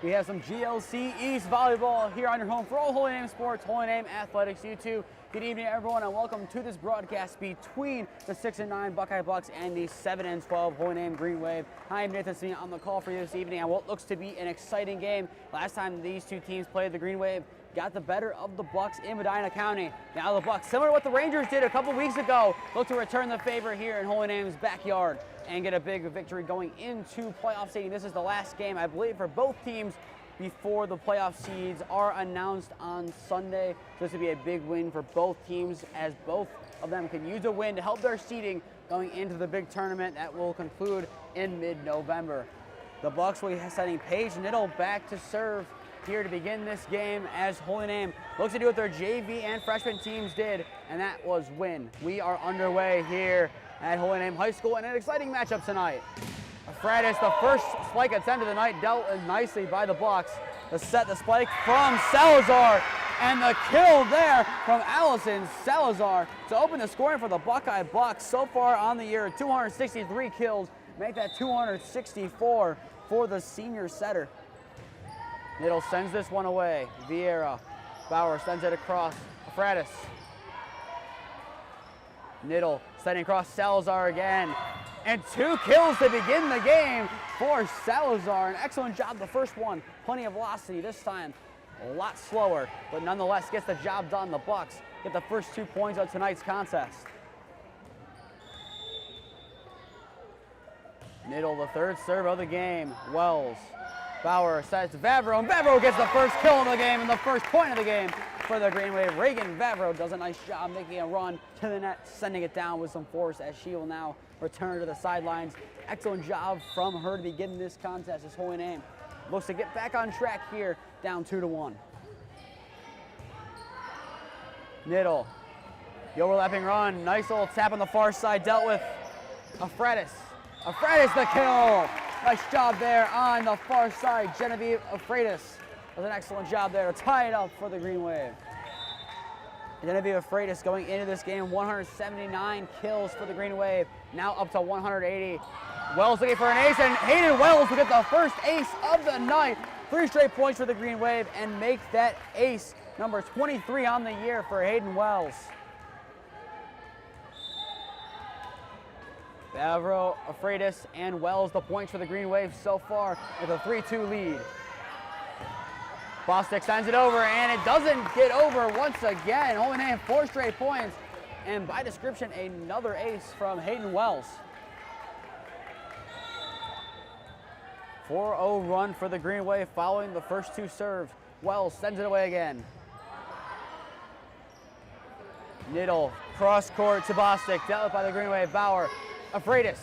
We have some GLC East volleyball here on your home for all Holy Name Sports, Holy Name Athletics YouTube. Good evening, everyone, and welcome to this broadcast between the 6-9 Buckeye Bucks and the 7-12 Holy Name Green Wave. Hi, I'm Nathan Smee on the call for you this evening on what looks to be an exciting game. Last time these two teams played, the Green Wave got the better of the Bucks in Medina County. Now the Bucks, similar to what the Rangers did a couple weeks ago, look to return the favor here in Holy Name's backyard and get a big victory going into playoff seeding. This is the last game, I believe, for both teams before the playoff seeds are announced on Sunday. So this would be a big win for both teams, as both of them can use a win to help their seeding going into the big tournament that will conclude in mid-November. The Bucks will be sending Paige Niddle back to serve here to begin this game, as Holy Name looks to do what their JV and freshman teams did, and that was win. We are underway here at Holy Name High School in an exciting matchup tonight. Freitas, the first spike attempt of the night, dealt nicely by the Bucks. The spike from Salazar, and the kill there from Allison Salazar to open the scoring for the Buckeye Bucks. So far on the year, 263 kills, make that 264 for the senior setter. Niddle sends this one away. Vieira, Bauer sends it across. Freitas. Niddle sending across Salazar again. And 2 kills to begin the game for Salazar. An excellent job, the first one. Plenty of velocity this time. A lot slower, but nonetheless gets the job done. The Bucks get the first 2 points of tonight's contest. Niddle, the third serve of the game. Wells. Bauer sets Vavro, and Vavro gets the first kill of the game and the first point of the game for the Green Wave. Reagan Vavro does a nice job making a run to the net, sending it down with some force as she will now return to the sidelines. Excellent job from her to begin this contest as Holy Name looks to get back on track here, down 2-1. Niddle, the overlapping run, nice little tap on the far side, dealt with Freitas. Freitas the kill. Nice job there on the far side. Genevieve Freitas does an excellent job there to tie it up for the Green Wave. Genevieve Freitas going into this game, 179 kills for the Green Wave, now up to 180. Wells looking for an ace, and Hayden Wells will get the first ace of the night. 3 straight points for the Green Wave and make that ace number 23 on the year for Hayden Wells. Vavro, Freitas, and Wells the points for the Green Wave so far with a 3-2 lead. Bostic sends it over, and it doesn't get over once again. Holy Name 4 straight points, and by description, another ace from Hayden Wells. 4-0 run for the Green Wave following the first 2 serves. Wells sends it away again. Niddle, cross court to Bostic, dealt with by the Green Wave. Bauer, Freitas.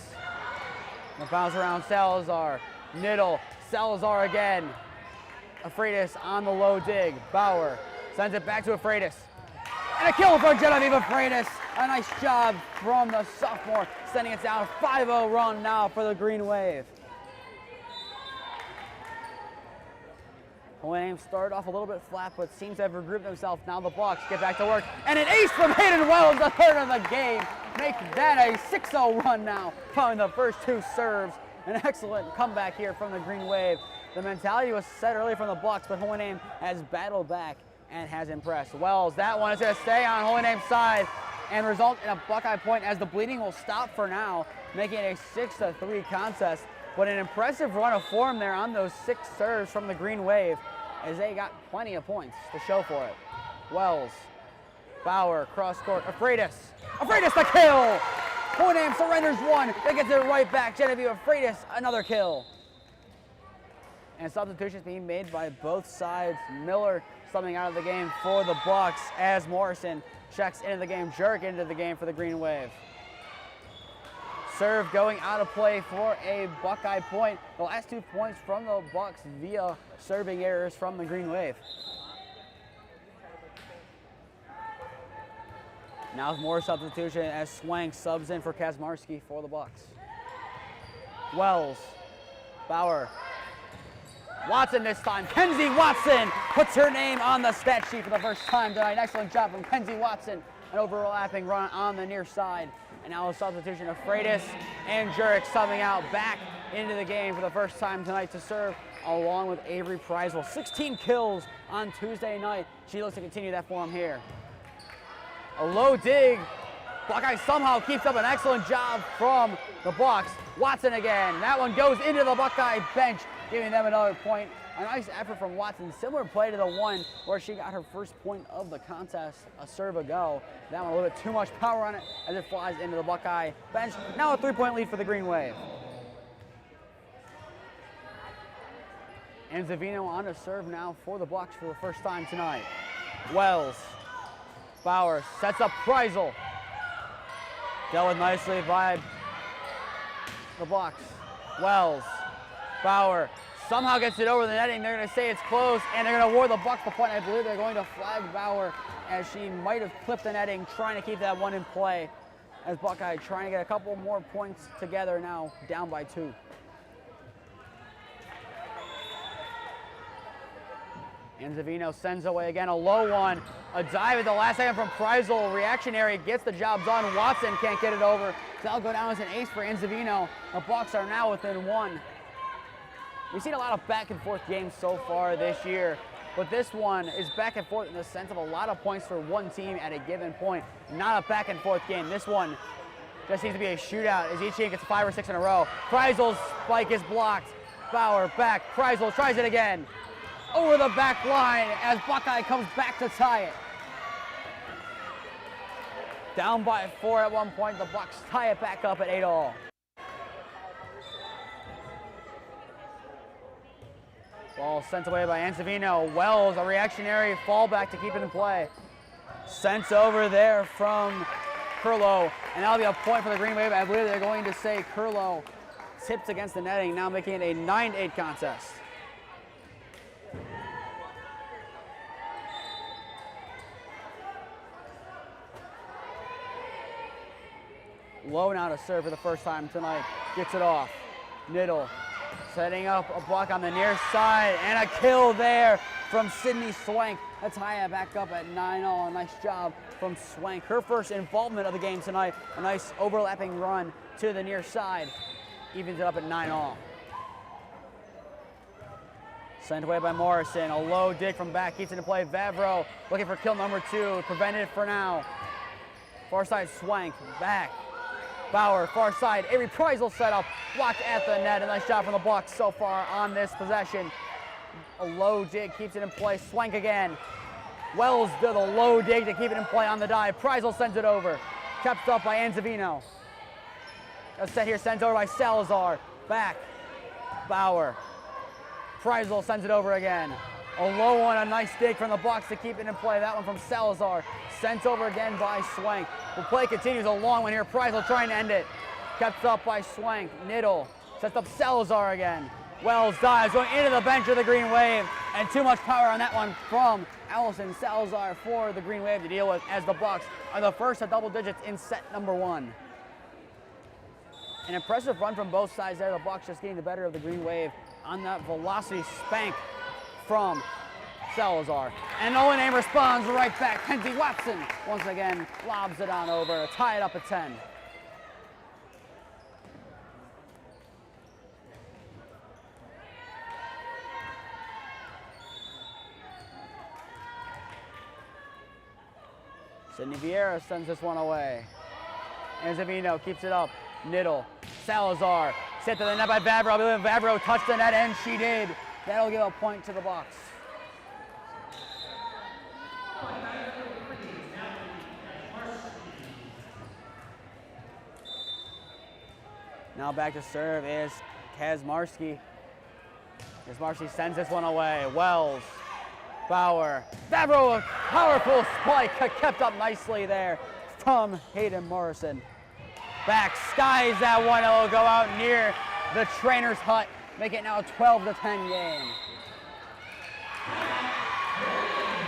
The bounce around Salazar. Niddle, Salazar again. Freitas on the low dig. Bauer sends it back to Freitas. And a kill for Genevieve Freitas. A nice job from the sophomore, sending it down. 5-0 run now for the Green Wave. Holy Name started off a little bit flat, but seems to have regrouped themselves. Now the Bucks get back to work. And an ace from Hayden Wells, the third of the game. Make that a 6-0 run now, following the first 2 serves. An excellent comeback here from the Green Wave. The mentality was set early from the Bucks, but Holy Name has battled back and has impressed. Wells, that one is going to stay on Holy Name's side and result in a Buckeye point, as the bleeding will stop for now, making it a 6-3 contest. But an impressive run of form there on those 6 serves from the Green Wave, as they got plenty of points to show for it. Wells, Bauer, cross court, Freitas the kill! Holy Name surrenders 1, they get it right back. Genevieve Freitas, another kill. And substitutions being made by both sides. Miller subbing out of the game for the Bucks as Morrison checks into the game. Jurek into the game for the Green Wave. Serve going out of play for a Buckeye point. The last 2 points from the Bucks via serving errors from the Green Wave. Now more substitution as Swank subs in for Kazmarski for the Bucks. Wells, Bauer, Watson this time. Kenzie Watson puts her name on the stat sheet for the first time tonight. Excellent job from Kenzie Watson. An overlapping run on the near side. And now a substitution of Freitas and Jurek subbing out back into the game for the first time tonight to serve along with Avery Preisel. 16 kills on Tuesday night. She looks to continue that form here. A low dig. Buckeye somehow keeps up an excellent job from the Bucks. Watson again. That one goes into the Buckeye bench, giving them another point. A nice effort from Watson. Similar play to the one where she got her first point of the contest a serve ago. That one a little bit too much power on it as it flies into the Buckeye bench. Now a 3-point lead for the Green Wave. And Zavino on to serve now for the Bucks for the first time tonight. Wells. Bauer sets up Preisel. Dealt with nicely by the Bucks. Wells. Bauer somehow gets it over the netting. They're going to say it's close, and they're going to award the Bucks the point. I believe they're going to flag Bauer as she might have clipped the netting, trying to keep that one in play. As Buckeye trying to get a couple more points together now, down by 2. And Zavino sends away again, a low one. A dive at the last second from Preisel. Reactionary gets the job done. Watson can't get it over. So that'll go down as an ace for Zavino. The Bucks are now within 1. We've seen a lot of back and forth games so far this year, but this one is back and forth in the sense of a lot of points for one team at a given point. Not a back and forth game. This one just seems to be a shootout as each team gets 5 or 6 in a row. Preisel's spike is blocked. Bauer back. Preisel tries it again. Over the back line as Buckeye comes back to tie it. Down by 4 at one point. The Bucks tie it back up at 8-all. Ball sent away by Ansavino. Wells, a reactionary fallback to keep it in play. Sent over there from Curlow, and that'll be a point for the Green Wave. I believe they're going to say Curlow tipped against the netting, now making it a 9-8 contest. Low now to serve for the first time tonight. Gets it off. Niddle setting up a block on the near side, and a kill there from Sydney Swank. Let's tie it back up at 9-all. A nice job from Swank. Her first involvement of the game tonight. A nice overlapping run to the near side. Evens it up at 9-all. Sent away by Morrison. A low dig from back. Keeps it in play. Vavro looking for kill number 2. Prevented for now. Far side Swank. Back. Bauer, far side. Avery Preisel set up. Blocked at the net. A nice job from the Bucks so far on this possession. A low dig keeps it in play. Swank again. Wells does a low dig to keep it in play on the dive. Preisel sends it over. Kept up by Ansavino. A set here sent over by Salazar. Back. Bauer. Preisel sends it over again. A low one, a nice dig from the Bucks to keep it in play. That one from Salazar. Sent over again by Swank. The play continues, a long one here. Preisel trying to end it. Kept up by Swank. Niddle sets up Salazar again. Wells dives going into the bench of the Green Wave. And too much power on that one from Allison Salazar for the Green Wave to deal with, as the Bucks are the first at double digits in set number 1. An impressive run from both sides there. The Bucks just getting the better of the Green Wave on that velocity spank from Salazar. And Owen Aim responds right back. Kenzie Watson once again lobs it on over to tie it up at 10. Sydney Vieira sends this one away. And Zavino keeps it up. Niddle. Salazar. Set to the net by Vavro. I believe Vavro touched the net, and she did. That'll give a point to the Bucks. Now back to serve is Kazmarski. Kazmarski sends this one away. Wells. Bauer. Vavro, a powerful spike kept up nicely there from Hayden Morrison. Back, skies that one. It will go out near the trainer's hut. Make it now a 12-10 game.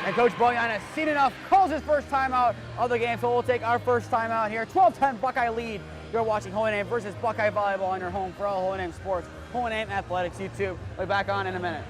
And Coach Boyan has seen enough, calls his first timeout of the game, so we'll take our first timeout here. 12-10 Buckeye lead. You're watching Holy Name versus Buckeye Volleyball on your home for all Holy Name sports. Holy Name Athletics YouTube. We'll be back on in a minute.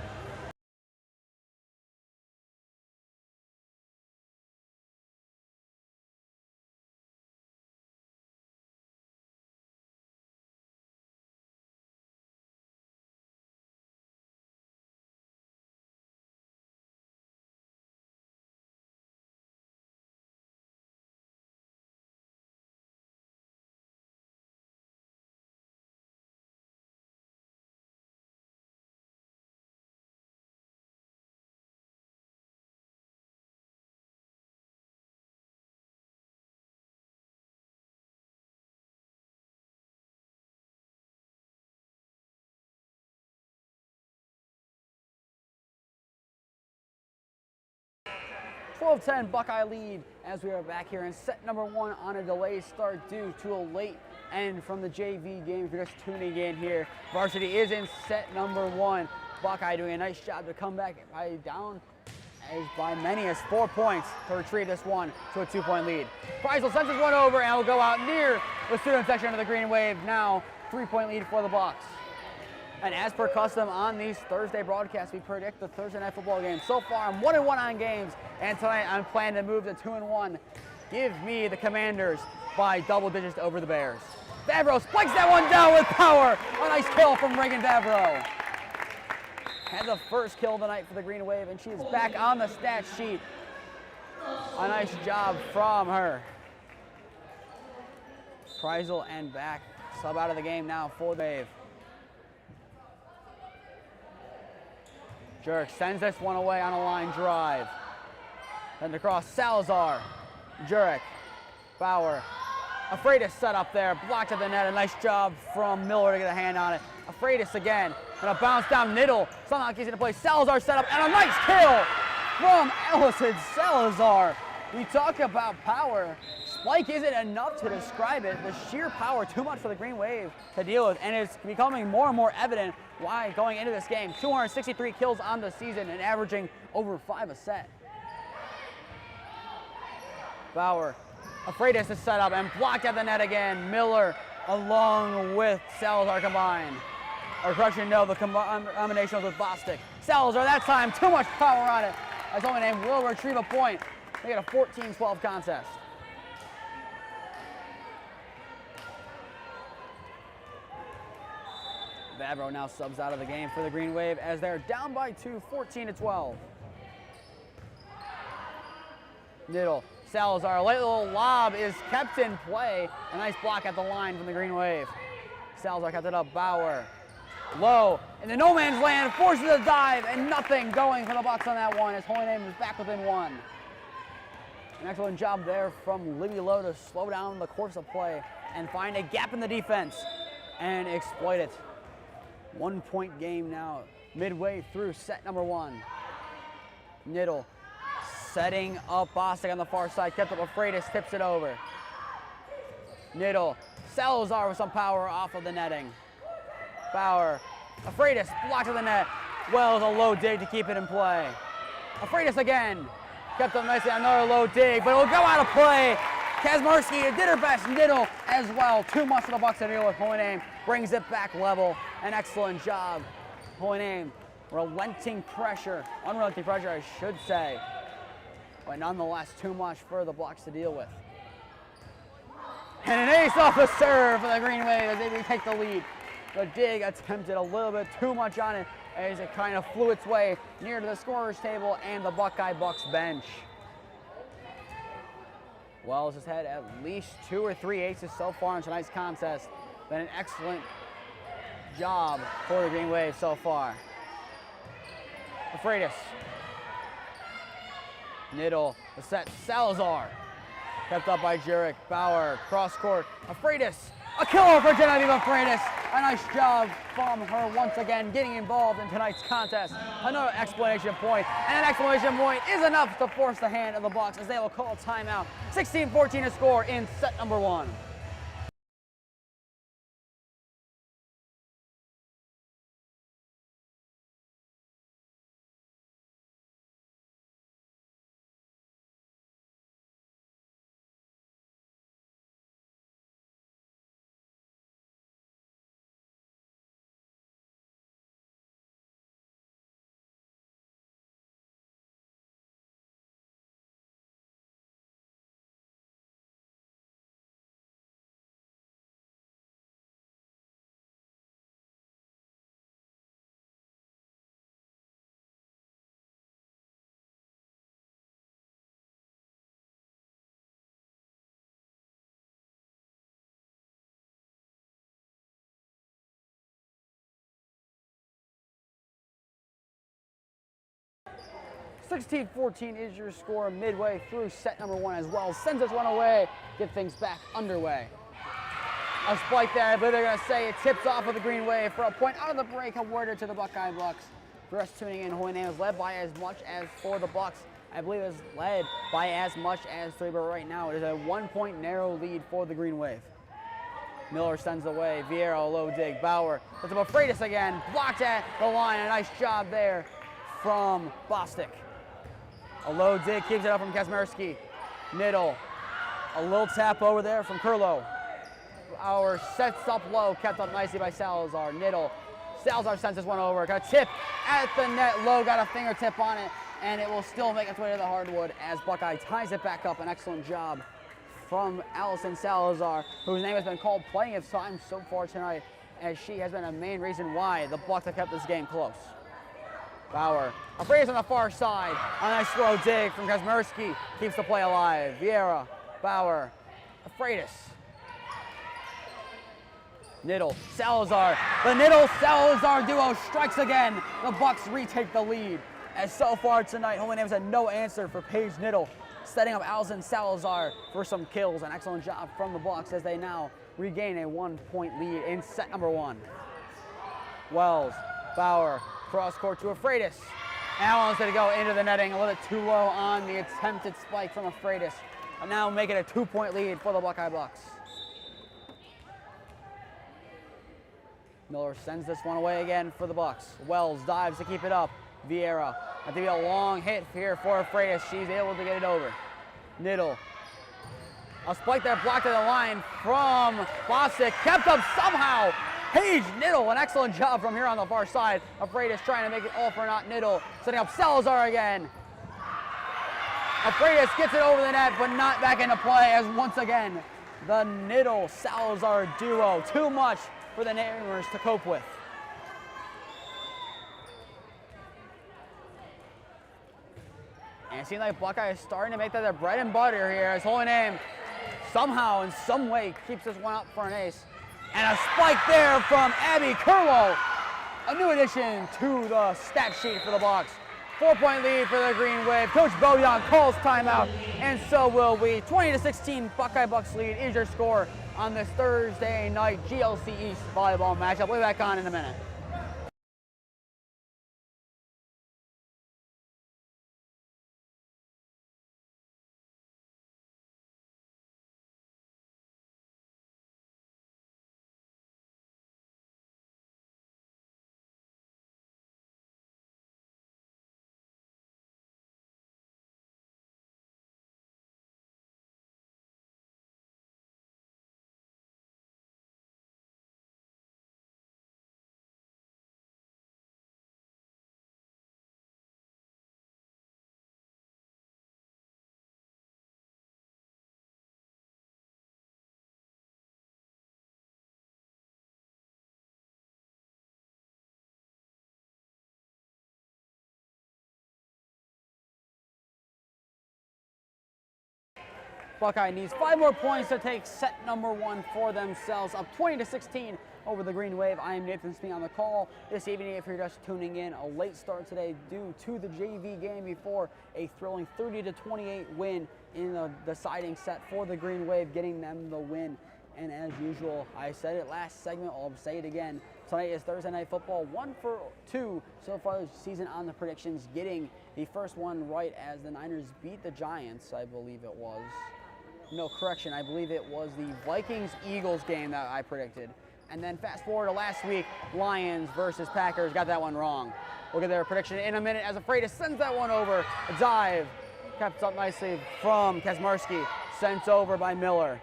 12-10 Buckeye lead as we are back here in set number 1 on a delayed start due to a late end from the JV game. If you're just tuning in here, varsity is in set number 1. Buckeye doing a nice job to come back down by many as 4 points to retreat this one to a 2-point lead. Preisel sends this one over and will go out near the student section of the Green Wave. Now 3-point lead for the Bucks. And as per custom on these Thursday broadcasts, we predict the Thursday night football game. So far, I'm 1-1 on games, and tonight I'm planning to move to 2-1. Give me the Commanders by double digits over the Bears. Favreau spikes that one down with power. A nice kill from Reagan Favreau. Had the first kill of the night for the Green Wave, and she is back on the stat sheet. A nice job from her. Preisel and back. Sub out of the game now for the Wave. Jurek sends this one away on a line drive. Sends across Salazar. Jurek. Bauer. Afraidis set up there. Blocked at the net. A nice job from Miller to get a hand on it. Afraidis again. Gonna bounce down Niddle. Somehow keeps it in place. Salazar set up and a nice kill from Ellison Salazar. We talk about power. Spike isn't enough to describe it. The sheer power, too much for the Green Wave to deal with, and it's becoming more and more evident why going into this game. 263 kills on the season and averaging over 5 a set. Bauer, Afraidis to set up and blocked at the net again. Miller along with Salazar combined. Or correction, no, the combination was with Bostic. Salazar that time, too much power on it. As only name will retrieve a point. They get a 14-12 contest. Favreau now subs out of the game for the Green Wave as they're down by 2, 14-12. Niddle, Salazar, a late little lob is kept in play. A nice block at the line from the Green Wave. Salazar kept it up, Bauer. Low, in the no man's land, forces a dive, and nothing going for the Bucks on that one as Holy Name is back within 1. An excellent job there from Libby Lowe to slow down the course of play and find a gap in the defense and exploit it. 1-point game now, midway through set number 1. Niddle setting up Bostic on the far side, kept up Afraidis, tips it over. Niddle, Salazar with some power off of the netting. Bauer, Afraidis blocked to the net. Wells a low dig to keep it in play. Afraidis again, kept up nicely on another low dig, but it will go out of play. Kazmarski did her best. Niddle as well. Too much for the Bucks to deal with. Holy Name brings it back level. An excellent job. Holy Name, unrelenting pressure, I should say. But nonetheless, too much for the Bucks to deal with. And an ace off the serve for the Green Wave as they take the lead. The dig attempted a little bit too much on it as it kind of flew its way near to the scorer's table and the Buckeye Bucks bench. Wells has had at least 2 or 3 aces so far in tonight's contest. Been an excellent job for the Green Wave so far. Afraidis. Niddle, the set, Salazar. Kept up by Jurek, Bauer, cross court. Afraidis, a killer for Genevieve Afraidis. A nice job from her once again getting involved in tonight's contest. Another exclamation point, and an exclamation point is enough to force the hand of the Bucks as they will call a timeout. 16-14 to score in set number 1. (16-14) is your score midway through set number 1 as well. Sends this one away, get things back underway. A spike there, I believe they're going to say it tips off of the Green Wave for a point out of the break awarded to the Buckeye Bucks. For us tuning in, Holy Name is led by as much as for the Bucks I believe is led by as much as 3, but right now it is a 1-point narrow lead for the Green Wave. Miller sends away. Vieira, low dig. Bauer puts up a Freitas again. Blocked at the line. A nice job there from Bostic. A low dig keeps it up from Kazmierski. Niddle. A little tap over there from Kurlo. Bauer sets up low. Kept up nicely by Salazar. Niddle. Salazar sends this one over. Got a tip at the net. Low got a fingertip on it, and it will still make its way to the hardwood as Buckeye ties it back up. An excellent job from Allison Salazar, whose name has been called plenty of times so far tonight, as she has been a main reason why the Bucks have kept this game close. Bauer, a Freitas on the far side. A nice slow dig from Kazmierski. Keeps the play alive. Vieira, Bauer, a Freitas. Niddle, Salazar. The Niddle-Salazar duo strikes again. The Bucks retake the lead. As so far tonight, Holy Names had no answer for Paige Niddle, setting up Allison Salazar for some kills. An excellent job from the Bucks as they now regain a 1-point lead in set number 1. Wells, Bauer, cross court to a Freitas. Allen's going to go into the netting, a little bit too low on the attempted spike from a Freitas. And now make it a 2-point lead for the Buckeye Bucks. Miller sends this one away again for the Bucks. Wells dives to keep it up. Vieira, I think a long hit here for Freitas. She's able to get it over. Niddle. A spike there blocked at the line from Bostic. Kept up somehow. Paige Niddle, an excellent job from here on the far side. Freitas trying to make it all for naught. Niddle setting up Salazar again. Freitas gets it over the net, but not back into play as once again the Niddle-Salazar duo. Too much for the Namers to cope with. And it seems like Buckeye is starting to make that their bread and butter here as Holy Name somehow, in some way, keeps this one up for an ace. And a spike there from Abby Kurlo. A new addition to the stat sheet for the Bucks. 4-point lead for the Green Wave. Coach Bojan calls timeout, and so will we. 20-16 Buckeye Bucks lead is your score on this Thursday night GLC East volleyball matchup. We'll be back on in a minute. Buckeye needs 5 more points to take set number 1 for themselves, up 20-16 over the Green Wave. I am Nathan Smee on the call this evening. If you're just tuning in, a late start today due to the JV game before a thrilling 30-28 win in the deciding set for the Green Wave, getting them the win. And as usual, I said it last segment, I'll say it again. Tonight is Thursday Night Football, 1 for 2 so far this season on the predictions, getting the first one right as the Niners beat the Giants, I believe it was. No, correction, I believe it was the Vikings-Eagles game that I predicted. And then fast forward to last week, Lions versus Packers, got that one wrong. We'll get their prediction in a minute as Freitas sends that one over. A dive, kept up nicely from Kazmierski, sent over by Miller.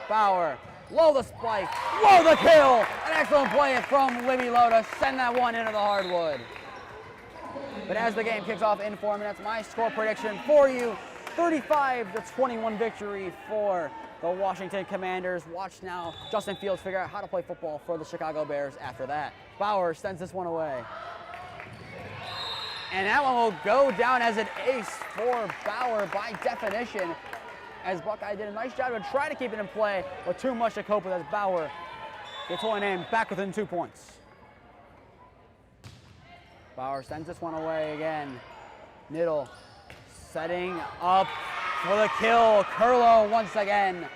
Bauer, low the spike, low the kill! An excellent play from Libby Lowe to send that one into the hardwood. But as the game kicks off in 4 minutes, my score prediction for you, 35-21 victory for the Washington Commanders. Watch now Justin Fields figure out how to play football for the Chicago Bears after that. Bauer sends this one away. And that one will go down as an ace for Bauer by definition, as Buckeye did a nice job to try to keep it in play, but too much to cope with as Bauer gets Holy Name back within 2 points. Bauer sends this one away again. Niddle setting up for the kill. Kurlo once again.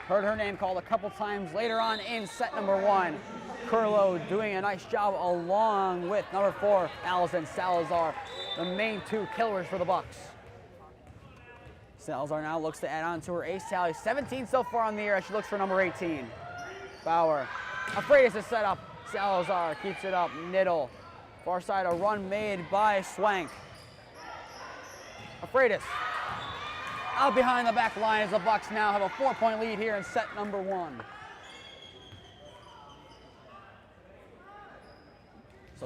Heard her name called a couple times later on in set number 1. Kurlo doing a nice job along with number 4, Allison Salazar, the main 2 killers for the Bucks. Salazar now looks to add on to her ace tally. 17 so far on the year as she looks for number 18. Bauer. Afraidis is set up. Salazar keeps it up. Niddle. Far side, a run made by Swank. Afraidis. Out behind the back line as the Bucks now have a 4-point lead here in set number 1.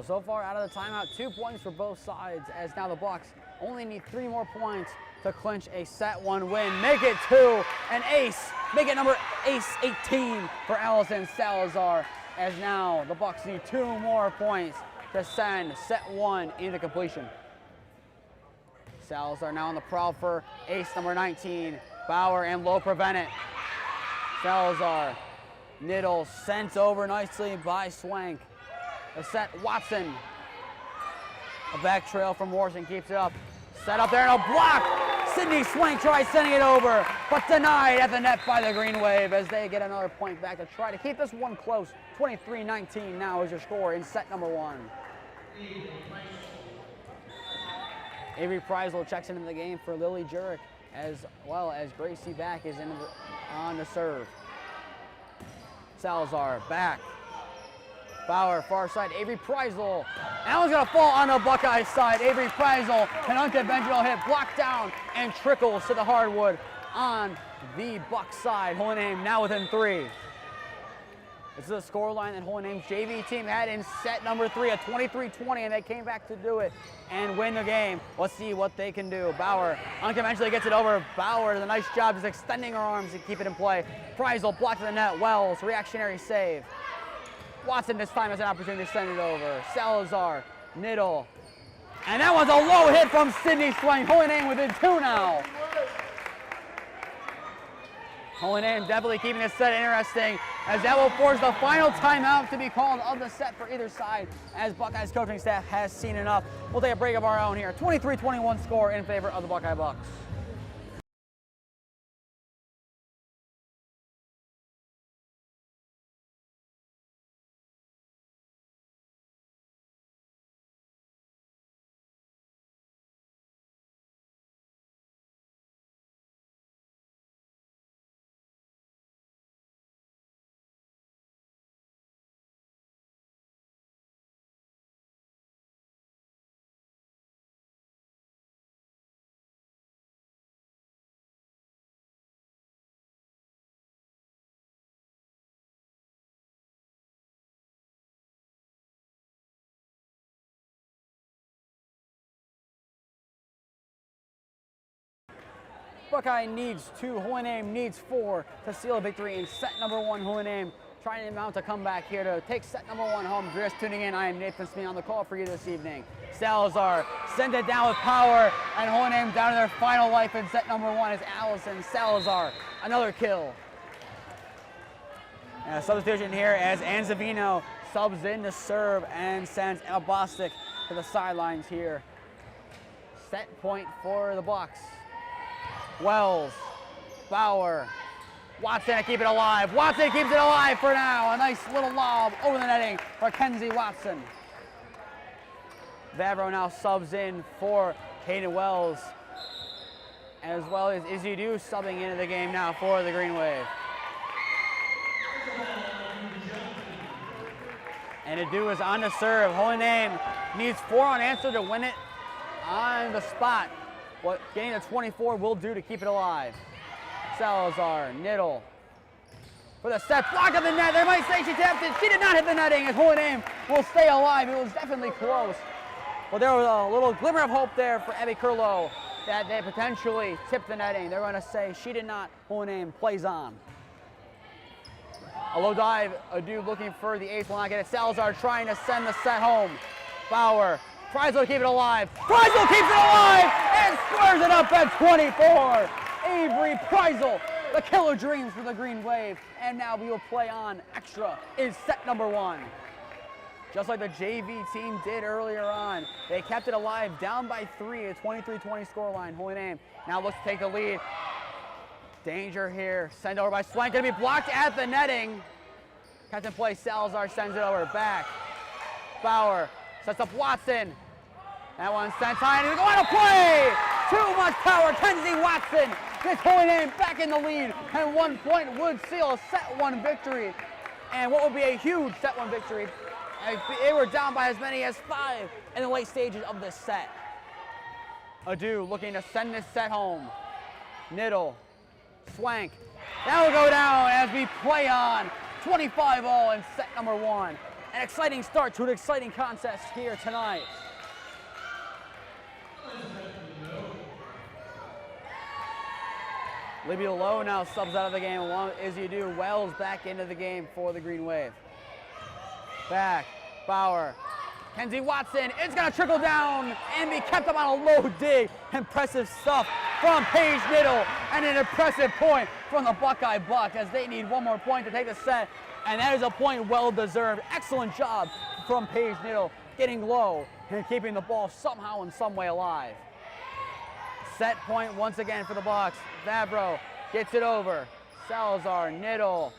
So far out of the timeout, 2 points for both sides as now the Bucks only need 3 more points to clinch a set 1 win. Make it 2, an ace. Make it number ace 18 for Allison Salazar as now the Bucks need 2 more points to send set 1 into completion. Salazar now on the prowl for ace number 19. Bauer and low prevent it. Salazar, Niddle sent over nicely by Swank. A set Watson. A back trail from Morrison keeps it up. Set up there and a block. Sydney Swank tries sending it over, but denied at the net by the Green Wave as they get another point back to try to keep this one close. 23-19 now is your score in set number 1. Avery Preisel checks into the game for Lily Jurek, as well as Gracie Back is on the serve. Salazar back. Bauer, far side, Avery Preisel. That one's gonna fall on the Buckeye side. Avery Preisel, an unconventional hit, blocked down and trickles to the hardwood on the Buck side. Holy Name now within 3. This is a scoreline that Holy Name's JV team had in set number 3 at 23-20, and they came back to do it and win the game. Let's see what they can do. Bauer unconventionally gets it over. Bauer does a nice job just extending her arms to keep it in play. Preisel blocked the net. Wells, reactionary save. Watson this time has an opportunity to send it over. Salazar, Niddle. And that was a low hit from Sydney Swank. Holy Name within 2 now. Holy Name definitely keeping this set interesting as that will force the final timeout to be called of the set for either side as Buckeyes coaching staff has seen enough. We'll take a break of our own here. 23-21 score in favor of the Buckeye Bucks. Buckeye needs 2, Holy Name needs 4 to seal a victory in set number 1. Holy Name trying to mount a comeback here to take set number 1 home. If you're just tuning in, I am Nathan Smee on the call for you this evening. Salazar sent it down with power, and Holy Name down to their final life in set number 1 is Allison Salazar. Another kill. And a substitution here as Anzavino subs in to serve and sends Emma Bostic to the sidelines here. Set point for the Bucks. Wells, Bauer, Watson to keep it alive. Watson keeps it alive for now. A nice little lob over the netting for Kenzie Watson. Vavro now subs in for Hayden Wells, as well as Izzy Dew subbing into the game now for the Green Wave. And Adu is on the serve. Holy Name needs 4 unanswered to win it on the spot. What getting to 24 will do to keep it alive. Salazar, Niddle. For the set, block of the net. They might say she tapped it. She did not hit the netting as Holy Name will stay alive. It was definitely close. But there was a little glimmer of hope there for Abby Curlow that they potentially tipped the netting. They're going to say she did not. Holy Name plays on. A low dive, Adu looking for the ace, will not get it. Salazar trying to send the set home. Bauer, Preisel to keep it alive. Preisel keeps it alive and squares it up at 24. Avery Preisel, the killer dreams for the Green Wave. And now we will play on extra in set number 1. Just like the JV team did earlier on, they kept it alive, down by 3, a 23-20 scoreline. Holy Name now looks to take the lead. Danger here, sent over by Swank, gonna be blocked at the netting. Catch and play, Salazar sends it over, back. Bauer sets up Watson. That one sent high, and we go on a play! 2 much power. Kenzie Watson gets Holy Name back in the lead, and 1 point would seal a set 1 victory. And what would be a huge set 1 victory. They were down by as many as 5 in the late stages of this set. Adu looking to send this set home. Niddle, Swank. That will go down as we play on. 25-all in set number 1. An exciting start to an exciting contest here tonight. Libby Lowe now subs out of the game. Along with Izzy Adu, Wells back into the game for the Green Wave. Back, Bauer. Kenzie Watson, it's gonna trickle down and be kept up on a low dig. Impressive stuff from Paige Niddle, and an impressive point from the Buckeye Buck as they need 1 more point to take the set, and that is a point well deserved. Excellent job from Paige Niddle, getting low and keeping the ball somehow in some way alive. Set point once again for the Bucks. Vavro gets it over. Salazar, Niddle.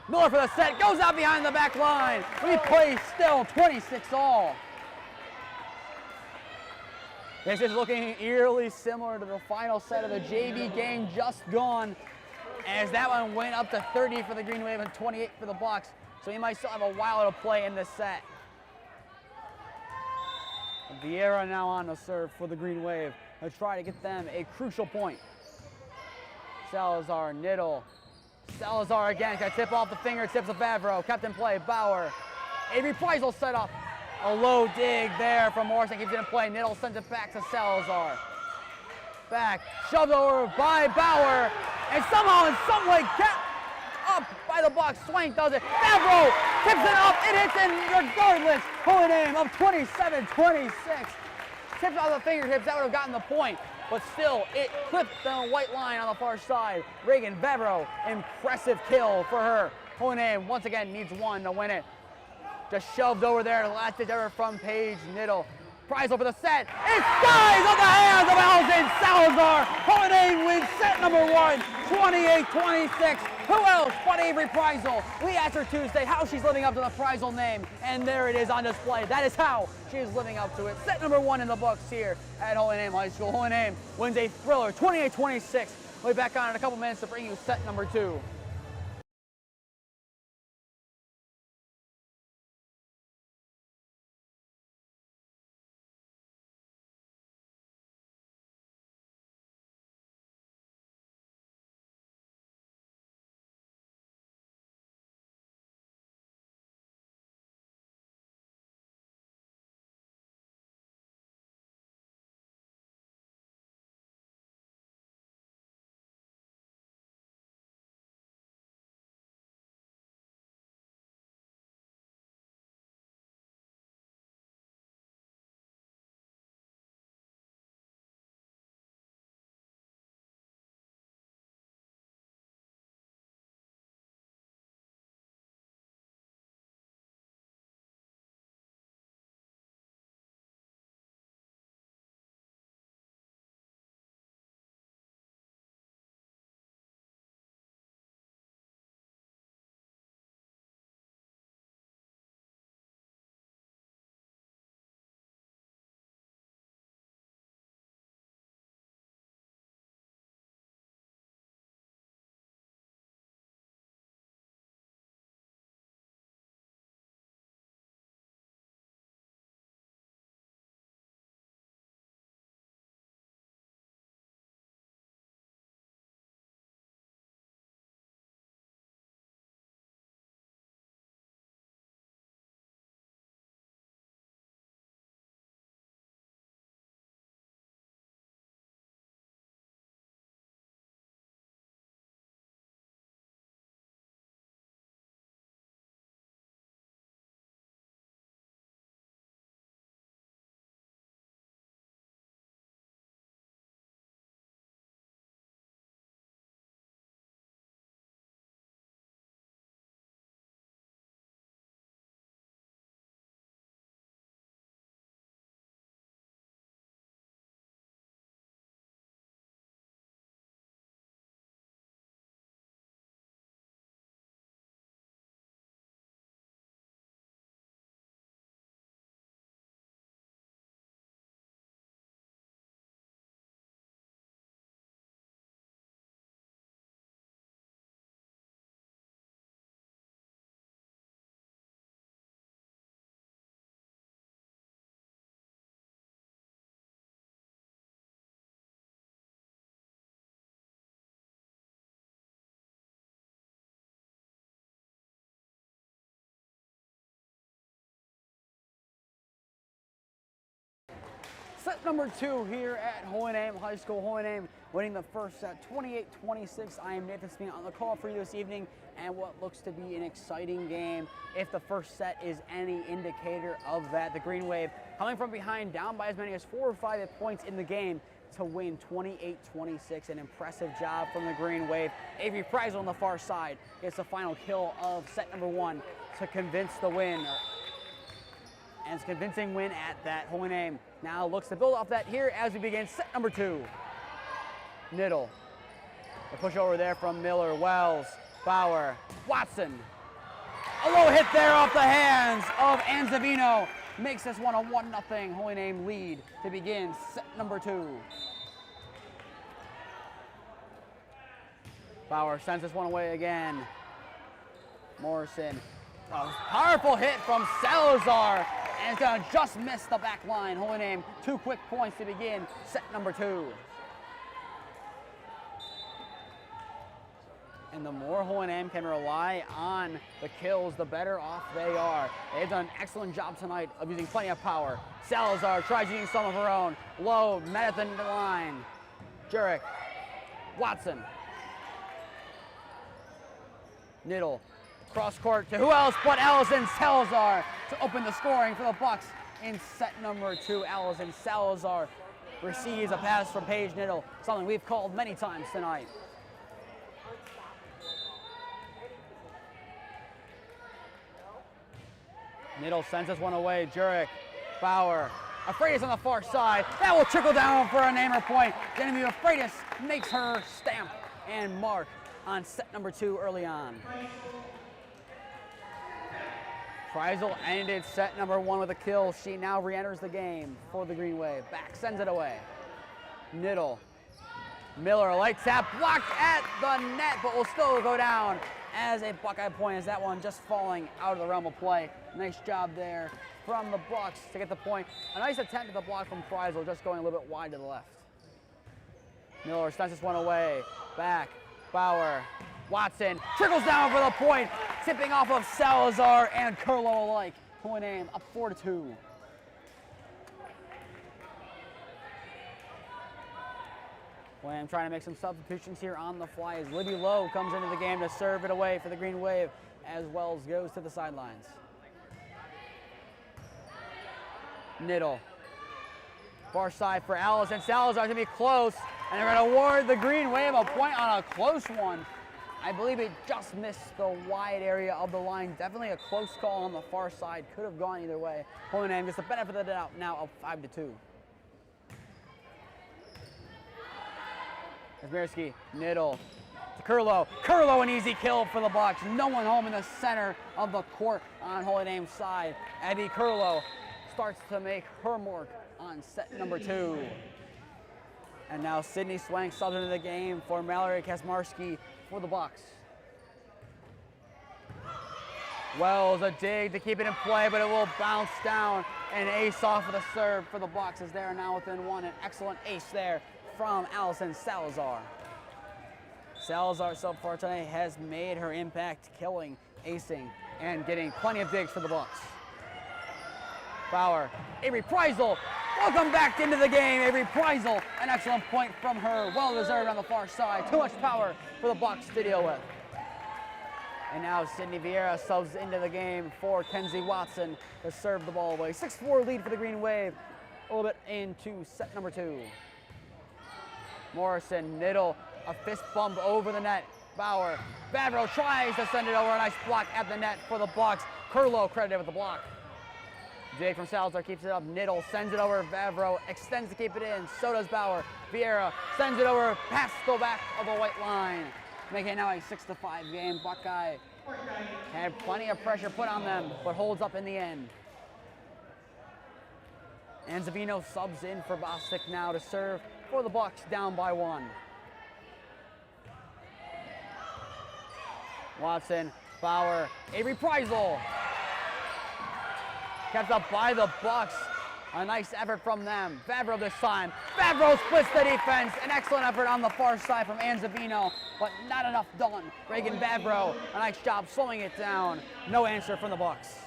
Miller for the set, goes out behind the back line. We play still 26-all. This is looking eerily similar to the final set of the JV game just gone, as that one went up to 30 for the Green Wave and 28 for the Bucks. So you might still have a while to play in this set. Vieira now on the serve for the Green Wave to try to get them a crucial point. Salazar, Niddle. Salazar again, can tip off the fingertips of Vavro. Kept in play, Bauer. A reprisal set up. A low dig there from Morrison, keeps it in play. Niddle sends it back to Salazar. Back, shoved over by Bauer, and somehow in some way kept up by the Bucks. Swank does it. Vavro tips it up, it hits in regardless. Holy Name of 27-26. Tips off the fingertips, that would have gotten the point. But still, it clipped the white line on the far side. Reagan Vavro, impressive kill for her. Holy Name once again needs 1 to win it. Just shoved over there, the last ditch effort from Paige Niddle. Prize over the set. It skies on the hands of Allison Salazar. Holy Name wins set number 1, 28-26. Who else but Avery Preisel? We asked her Tuesday how she's living up to the Preisel name, and there it is on display. That is how she is living up to it. Set number 1 in the books here at Holy Name High School. Holy Name wins a thriller, 28-26. We'll be back on in a couple minutes to bring you set number 2. set number 2 here at Holy Name High School. Holy Name winning the first set 28-26. I am Nathan Smee on the call for you this evening, and what looks to be an exciting game. If the first set is any indicator of that, the Green Wave coming from behind, down by as many as 4 or 5 points in the game to win 28-26. An impressive job from the Green Wave. Avery Preisel on the far side gets the final kill of set number 1 to convince the win. And it's a convincing win at that. Holy Name now looks to build off that here as we begin set number 2. Niddle. The push over there from Miller, Wells, Bauer, Watson. A low hit there off the hands of Anzavino. Makes this one a 1-0 Holy Name lead to begin set number 2. Bauer sends this one away again. Morrison. A powerful hit from Salazar, and it's going to just miss the back line. Holy Name, 2 quick points to begin set number 2. And the more Holy Name can rely on the kills, the better off they are. They've done an excellent job tonight of using plenty of power. Salazar tries using some of her own. Low, met at the line. Jurek, Watson. Niddle. Cross court to who else but Allison Salazar to open the scoring for the Bucks in set number 2. Allison Salazar receives a pass from Paige Niddle, something we've called many times tonight. Niddle sends this one away. Jurek, Bauer. Afreitas on the far side. That will trickle down for a Namer point. Genevieve Afreitas makes her stamp and mark on set number 2 early on. Preisel ended set number 1 with a kill. She now re-enters the game for the Green Wave. Back sends it away. Niddle. Miller, light tap, blocked at the net, but will still go down as a Buckeye point, as that one just falling out of the realm of play. Nice job there from the Bucks to get the point. A nice attempt at the block from Preisel, just going a little bit wide to the left. Miller sends this one away. Back, Bauer, Watson, trickles down for the point, tipping off of Salazar and Curlow alike. Holy Name up 4-2. Well, I'm trying to make some substitutions here on the fly as Libby Lowe comes into the game to serve it away for the Green Wave as Wells goes to the sidelines. Niddle. Far side for Allison Salazar to be close, and they're going to award the Green Wave a point on a close one. I believe it just missed the wide area of the line. Definitely a close call on the far side. Could have gone either way. Holy Name gets the benefit of the doubt now of 5-2. Kazmierski, Niddle to Curlow. Curlow, an easy kill for the Bucks. No one home in the center of the court on Holy Name's side. Abby Curlow starts to make her mark on set number 2. And now Sydney Swank subs into the game for Mallory Kazmarski for the Bucks. Wells, a dig to keep it in play, but it will bounce down. An ace off of the serve for the Bucks as they are now within 1. An excellent ace there from Allison Salazar. Salazar so far tonight has made her impact, killing, acing, and getting plenty of digs for the Bucks. Bauer, Avery Preisel, welcome back into the game. Avery Preisel, an excellent point from her, well deserved on the far side. Too much power for the Bucks to deal with. And now Sydney Vieira subs into the game for Kenzie Watson to serve the ball away. 6-4 lead for the Green Wave, a little bit into set number 2. Morrison, Niddle, a fist bump over the net. Bauer, Vavro tries to send it over. A nice block at the net for the Bucks. Curlow credited with the block. Jake from Salazar keeps it up. Niddle sends it over. Vavro extends to keep it in. So does Bauer. Vieira sends it over past the back of the white line, making it now a 6-5 game. Buckeye had plenty of pressure put on them, but holds up in the end. Anzavino subs in for Bostic now to serve for the Bucks, down by 1. Watson, Bauer, Avery Preisel. Kept up by the Bucks. A nice effort from them. Vavro this time. Vavro splits the defense. An excellent effort on the far side from Anzavino, but not enough done. Reagan Vavro, a nice job slowing it down. No answer from the Bucks.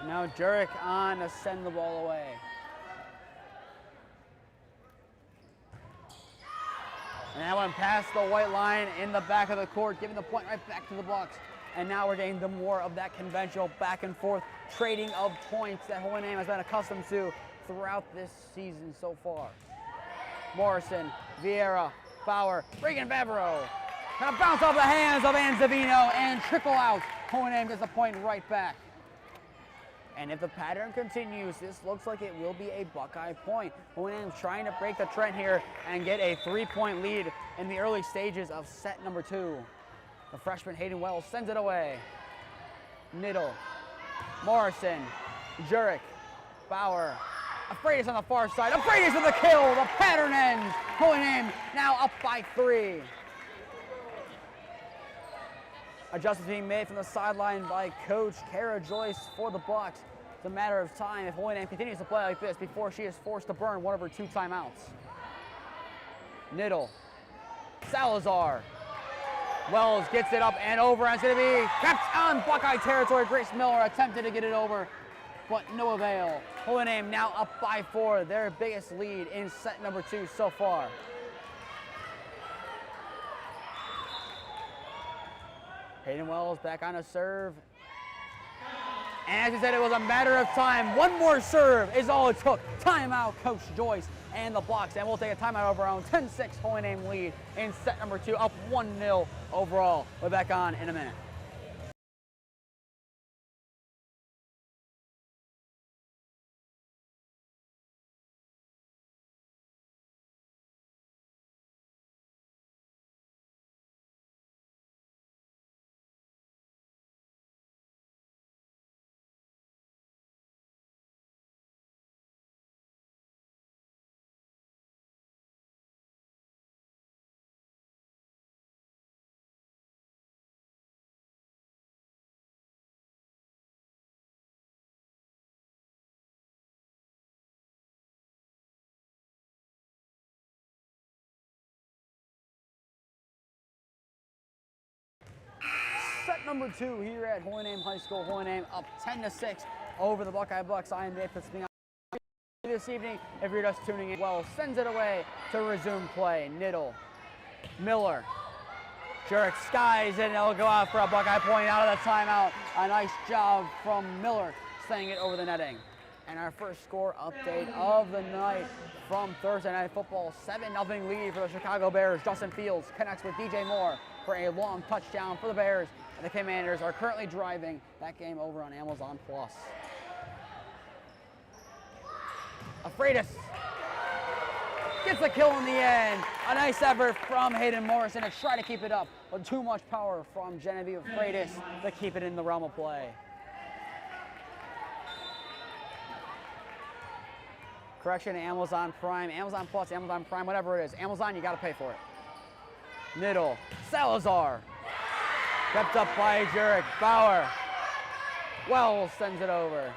Now Jurek on to send the ball away. And that one past the white line in the back of the court, giving the point right back to the Bucks. And now we're getting the more of that conventional back and forth trading of points that Holy Name has been accustomed to throughout this season so far. Morrison, Vieira, Bauer, Regan Bavaro. Gonna bounce off the hands of Anzavino and trickle out. Holy Name gets the point right back. And if the pattern continues, this looks like it will be a Buckeye point. Holy Name's trying to break the trend here and get a 3-point lead in the early stages of set number 2. The freshman Hayden Wells sends it away. Niddle, Morrison, Jurek, Bauer. Afraidis on the far side. Afraidis with the kill. The pattern ends. Holy Name now up by 3. Adjustments being made from the sideline by Coach Kara Joyce for the Bucks. It's a matter of time if Holy Name continues to play like this before she is forced to burn one of her 2 timeouts. Niddle, Salazar. Wells gets it up and over, and it's going to be kept on Buckeye territory. Grace Miller attempted to get it over, but no avail. Holy Name now up by 4, their biggest lead in set number 2 so far. Hayden Wells back on a serve. And as you said, it was a matter of time. One more serve is all it took. Timeout, Coach Joyce and the Bucks. And we'll take a timeout of our own. 10-6 Holy Name lead in set number 2, up 1-0 overall. We're back on in a minute. Set number 2 here at Holy Name High School. Holy Name up 10-6 over the Buckeye Bucks. I am Nathan Smee. This evening, if you're just tuning in, Wells sends it away to resume play. Niddle, Miller, Jurek skies it, and it'll go out for a Buckeye point out of the timeout. A nice job from Miller, sending it over the netting. And our first score update of the night from Thursday Night Football. 7-0 lead for the Chicago Bears. Justin Fields connects with DJ Moore for a long touchdown for the Bears. And the Commanders are currently driving that game over on Amazon Plus. Afraidis gets the kill in the end. A nice effort from Hayden Morrison to try to keep it up, but too much power from Genevieve Afraidis to keep it in the realm of play. Correction, Amazon Prime, Amazon Plus, Amazon Prime, whatever it is. Amazon, you got to pay for it. Niddle, Salazar. Kept up by Jurek. Bauer. Wells sends it over.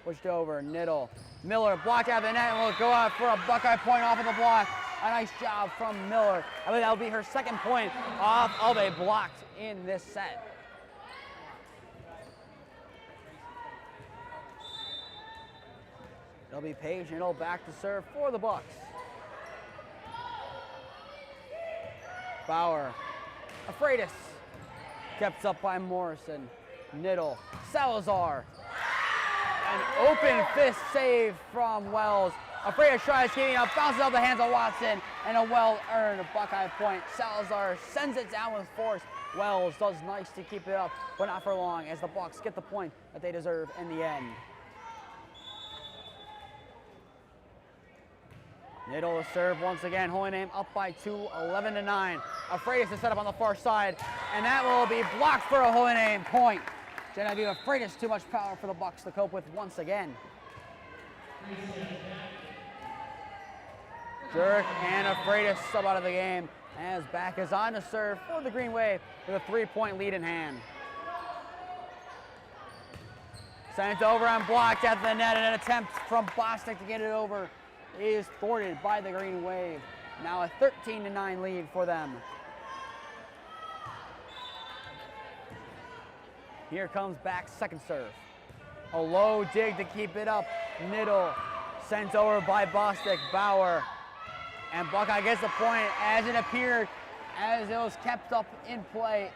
Pushed over. Niddle. Miller blocked out of the net and will go out for a Buckeye point off of the block. A nice job from Miller. I think that'll be her second point off of a blocked in this set. It'll be Paige Niddle back to serve for the Bucks. Bauer. Afraidis. Kept up by Morrison. Niddle. Salazar. An open fist save from Wells. Afraidis tries getting up, bounces out the hands of Watson, and a well-earned Buckeye point. Salazar sends it down with force. Wells does nice to keep it up, but not for long as the Bucks get the point that they deserve in the end. Niddle to serve once again. Holy Name up by 2, 11-9. Afraidis to set up on the far side, and that will be blocked for a Holy Name point. Genevieve Afraidis, too much power for the Bucks to cope with once again. Jurek and Afraidis sub out of the game as back is on to serve for the Green Wave with a 3-point lead in hand. Sent over and blocked at the net. An attempt from Bostic to get it over is thwarted by the Green Wave. Now a 13-9 lead for them. Here comes back second serve. A low dig to keep it up. Niddle sent over by Bostic. Bauer. And Buckeye gets the point as it appeared, as it was kept up in play.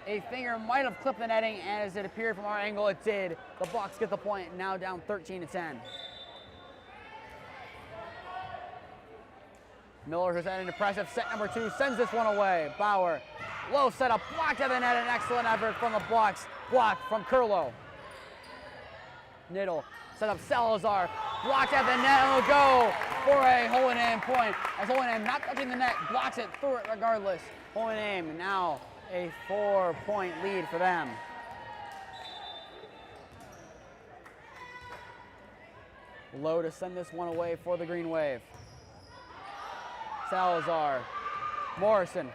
A finger might have clipped the netting, and as it appeared from our angle, it did. The Bucks get the point, now down 13-10. Miller, who's had an impressive set number 2, sends this one away. Bauer, low setup, blocked at the net, an excellent effort from the Bucks. Blocked from Curlow. Niddle set up Salazar, blocked at the net, and will go for a Holy Name point. As Holy Name, not touching the net, blocks it through it regardless. Holy Name now a 4-point lead for them. Low to send this one away for the Green Wave. Salazar, Morrison,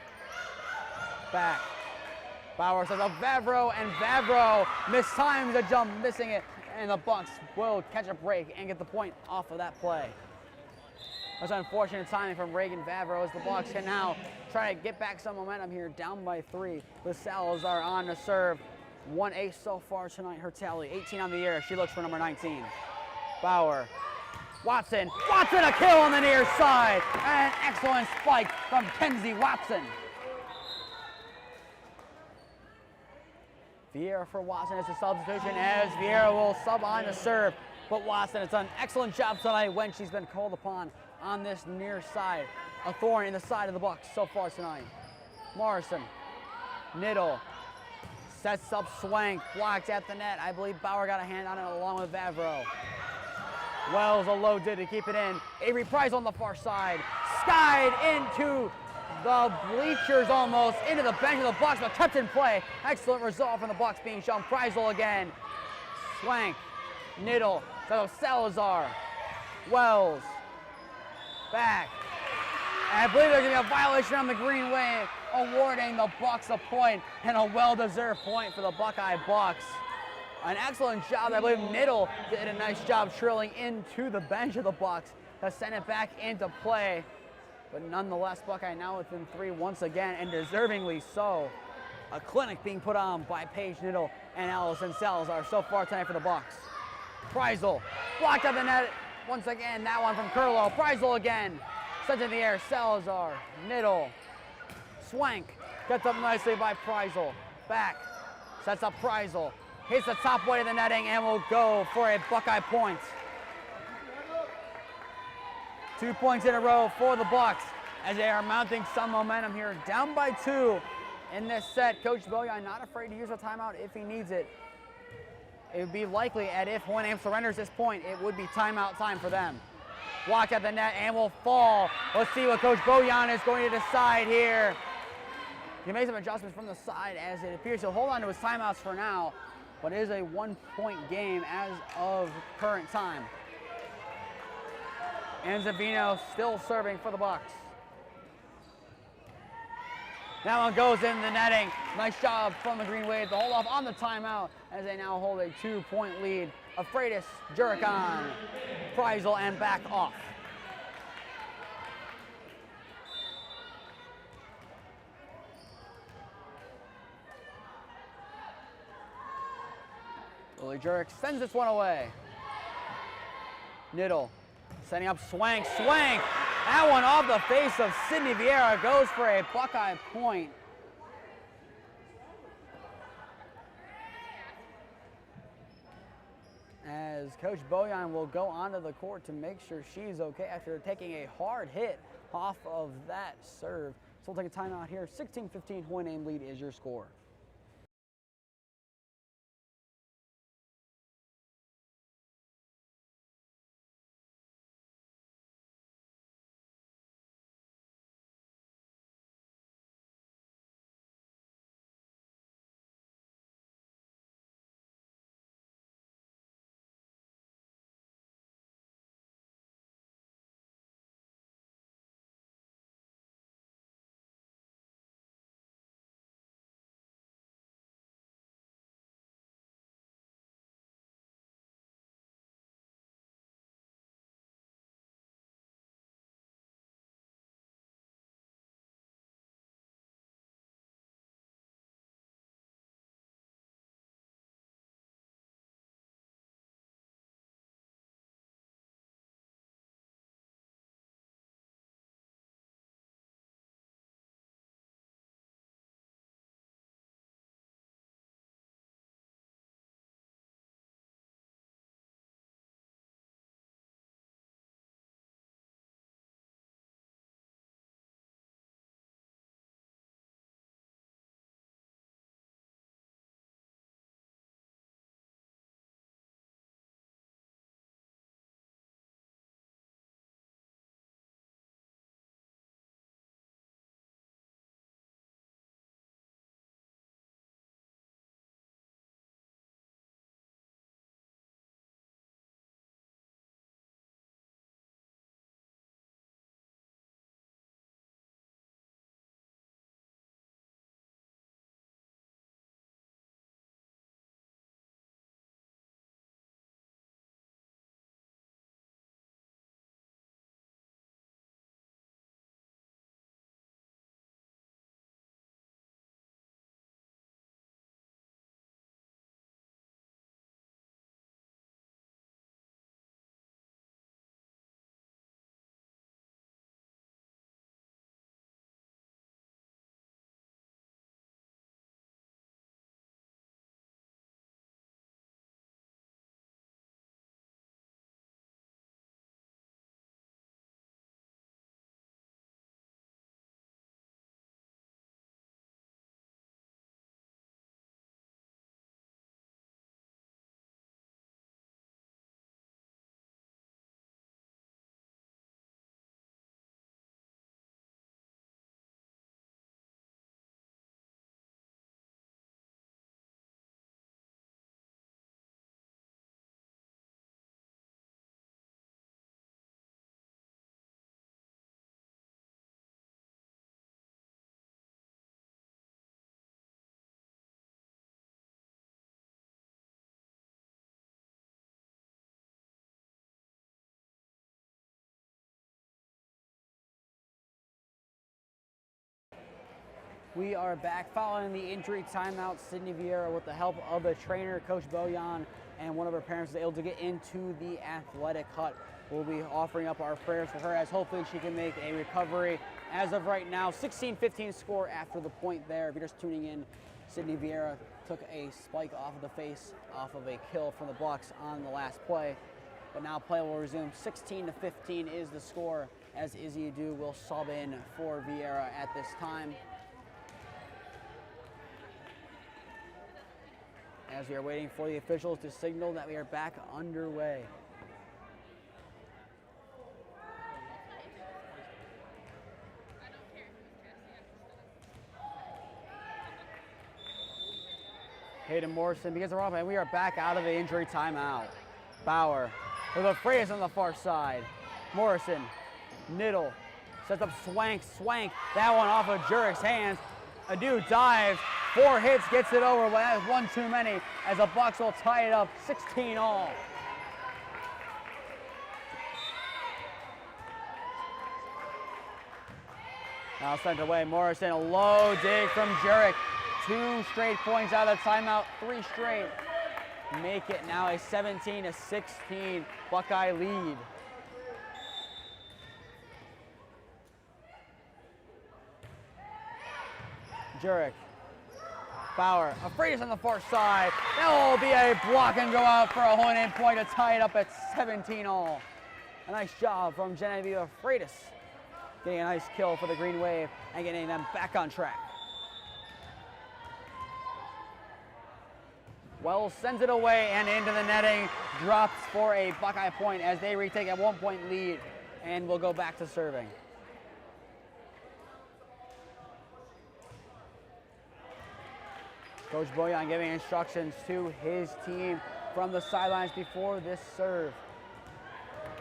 back. Bauer sends up Vavro, and Vavro mistimes the jump, missing it, and the Bucks will catch a break and get the point off of that play. That's unfortunate timing from Reagan Vavro, as the Bucks can now try to get back some momentum here, down by 3 with Salazar on to serve. 1 ace so far tonight, her tally, 18 on the year. She looks for number 19. Bauer, Watson, a kill on the near side, and an excellent spike from Kenzie Watson. Vieira for Watson as a substitution, as Vieira will sub on to serve. But Watson has done an excellent job tonight when she's been called upon on this near side. A thorn in the side of the Bucks so far tonight. Morrison, Niddle, sets up Swank, blocked at the net. I believe Bauer got a hand on it along with Vavro. Wells a low did to keep it in. Avery Price on the far side, skied into the bleachers almost, into the bench of the Bucks, but kept in play. Excellent resolve from the Bucks being shown. Preisel again. Swank, Niddle, so Salazar, Wells, back. And I believe there's going to be a violation on the Green Wave, awarding the Bucks a point, and a well-deserved point for the Buckeye Bucks. An excellent job. I believe Niddle did a nice job trilling into the bench of the Bucks to send it back into play. But nonetheless, Buckeye now within 3 once again, and deservingly so. A clinic being put on by Paige Niddle and Allison Salazar so far tonight for the Bucks. Preisel blocked at the net once again. That one from Curlow. Preisel again. Sent in the air. Salazar, Niddle, Swank gets up nicely by Preisel. Back, sets up Preisel. Hits the top weight of the netting and will go for a Buckeye point. 2 points in a row for the Bucks as they are mounting some momentum here. Down by 2 in this set. Coach Boyan not afraid to use a timeout if he needs it. It would be likely, and if Holy Name surrenders this point, it would be timeout time for them. Blocked at the net and will fall. Let's see what Coach Boyan is going to decide here. He made some adjustments from the side as it appears he'll hold on to his timeouts for now, but it is a 1-point game as of current time. And Zavino still serving for the Bucks. That one goes in the netting. Nice job from the Green Wave to hold off on the timeout as they now hold a 2-point lead. Afreitis, Juricon, Preisel, and back off. Lily Jurek sends this one away. Niddle setting up Swank. Swank! That one off the face of Sydney Vieira goes for a Buckeye point. As Coach Boyan will go onto the court to make sure she's okay after taking a hard hit off of that serve. So we'll take a timeout here. 16-15 Holy Name lead is your score. We are back following the injury timeout. Sydney Vieira, with the help of the trainer, Coach Bojan, and one of her parents, was able to get into the athletic hut. We'll be offering up our prayers for her as hopefully she can make a recovery. As of right now, 16-15 score after the point there. If you're just tuning in, Sydney Vieira took a spike off of the face, off of a kill from the Bucks on the last play. But now play will resume. 16-15 is the score, as Izzy Adu will sub in for Vieira at this time. As we are waiting for the officials to signal that we are back underway. Hayden Morrison begins the wrong, and we are back out of the injury timeout. Bauer with a Freitas on the far side. Morrison, Niddle, sets up Swank, that one off of Jurek's hands. Adu dives, 4 hits, gets it over, but that is one too many, as the Bucks will tie it up 16 all. Now sent away, Morrison, a low dig from Jurek. 2 straight points out of the timeout, 3 straight. Make it now a 17-16 Buckeye lead. Jurek, Bauer, a Freitas on the far side. That will be a block and go out for a Hoyne point to tie it up at 17 all. A nice job from Genevieve Freitas, getting a nice kill for the Green Wave and getting them back on track. Wells sends it away and into the netting, drops for a Buckeye point as they retake a 1-point lead and will go back to serving. Coach Bojan giving instructions to his team from the sidelines before this serve.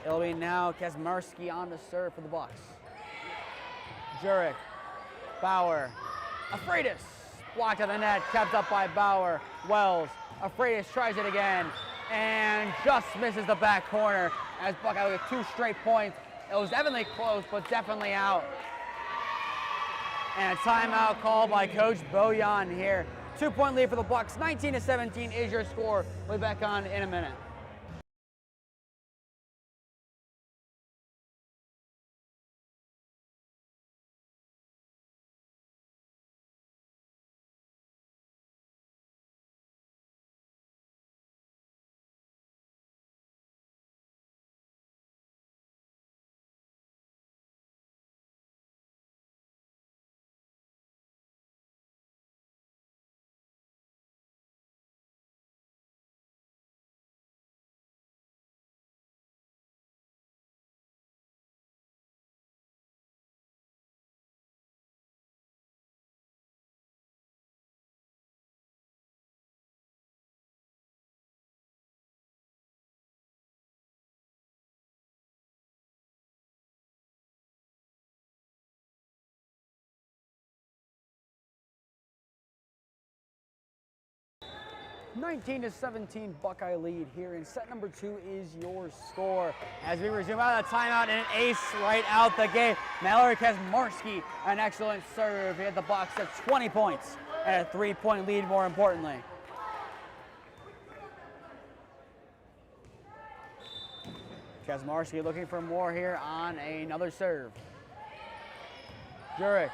It'll be now Kazmarski on the serve for the Bucks. Jurek, Bauer, Freitas, blocked at the net, kept up by Bauer. Wells, Freitas tries it again and just misses the back corner as Buckeye with 2 straight points. It was definitely close, but definitely out. And a timeout called by Coach Bojan here. 2-point lead for the Bucks. 19-17 is your score. We'll be back on in a minute. (19-17) Buckeye lead here in set number 2 is your score. As we resume out of the timeout, and an ace right out the gate. Mallory Kazmarski, an excellent serve. He had the Bucks at 20 points and a 3-point lead, more importantly. Kazmarski looking for more here on another serve. Jurek,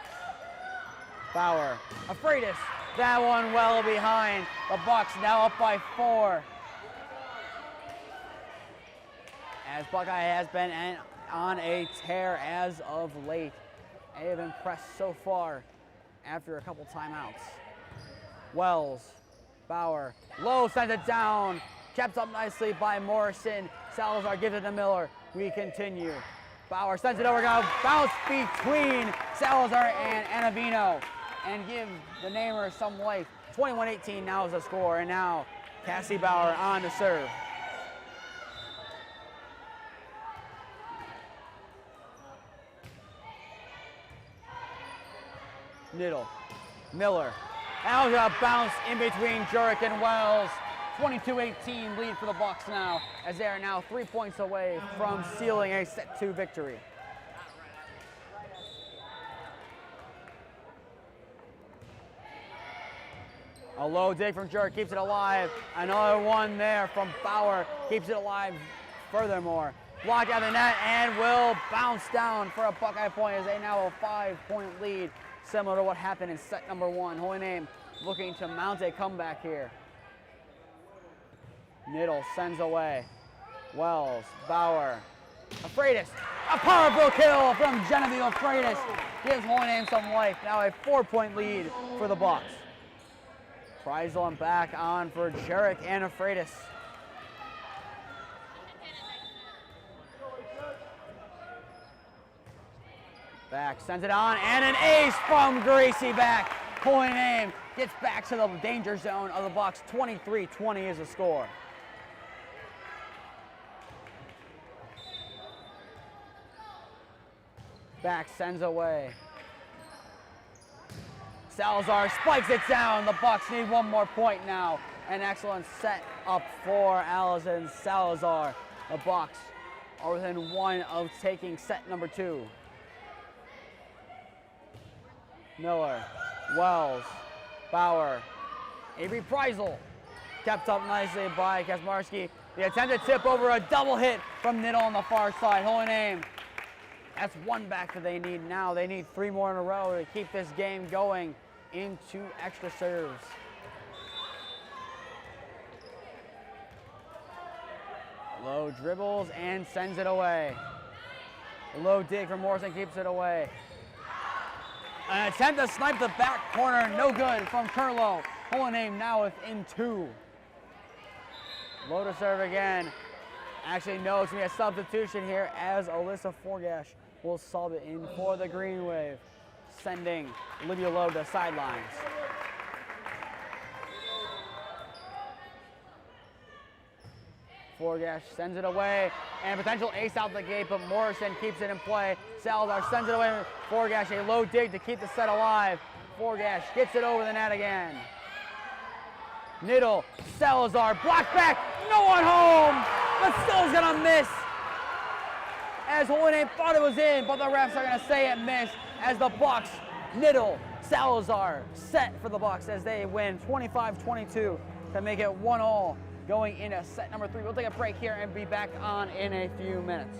Bauer, Freitas. That one well behind. The Bucks now up by 4. As Buckeye has been on a tear as of late. They have impressed so far after a couple timeouts. Wells, Bauer, low, sends it down. Kept up nicely by Morrison. Salazar gives it to Miller. We continue. Bauer sends it over, gonna bounce between Salazar and Anavino and give the namer some life. 21-18 now is the score, and now Cassie Bauer on to serve. Niddle, Miller, now a bounce in between Jurek and Wells. 22-18 lead for the Bucks now, as they are now 3 points away from sealing a set 2 victory. A low dig from Jerk, keeps it alive. Another one there from Bauer, keeps it alive furthermore. Blocked out of the net and will bounce down for a Buckeye point as they now have a 5-point lead, similar to what happened in set number 1. Holy Name looking to mount a comeback here. Niddle sends away. Wells, Bauer, Freitas. A powerful kill from Genevieve Freitas gives Holy Name some life. Now a 4-point lead for the Bucks. Preisel back on for Jarek and Freitas. Back, sends it on, and an ace from Gracie back. Holy Name gets back to the danger zone of the Bucks. 23-20 is the score. Back, sends away. Salazar spikes it down. The Bucks need one more point now. An excellent set up for Allison Salazar. The Bucks are within one of taking set number 2. Miller, Wells, Bauer, Avery Preisel. Kept up nicely by Kaczmarski. The attempted tip over, a double hit from Niddle on the far side. Holy Name. That's one back that they need now. They need 3 more in a row to keep this game going into extra serves. Low dribbles and sends it away. A low dig from Morrison keeps it away. An attempt to snipe the back corner, no good from Curlow. Holy Name now within 2. Low to serve again. Actually, no, it's going to be a substitution here as Alyssa Forgash will sub it in for the Green Wave, sending Olivia Lowe to sidelines. Forgash sends it away, and a potential ace out the gate, but Morrison keeps it in play. Salazar sends it away. Forgash, a low dig to keep the set alive. Forgash gets it over the net again. Niddle, Salazar, blocked back, no one home, but still's gonna miss. As Holy Name thought it was in, but the refs are gonna say it missed as the Bucks, Niddle, Salazar, set for the Bucks as they win 25-22 to make it 1-1 going into set number 3. We'll take a break here and be back on in a few minutes.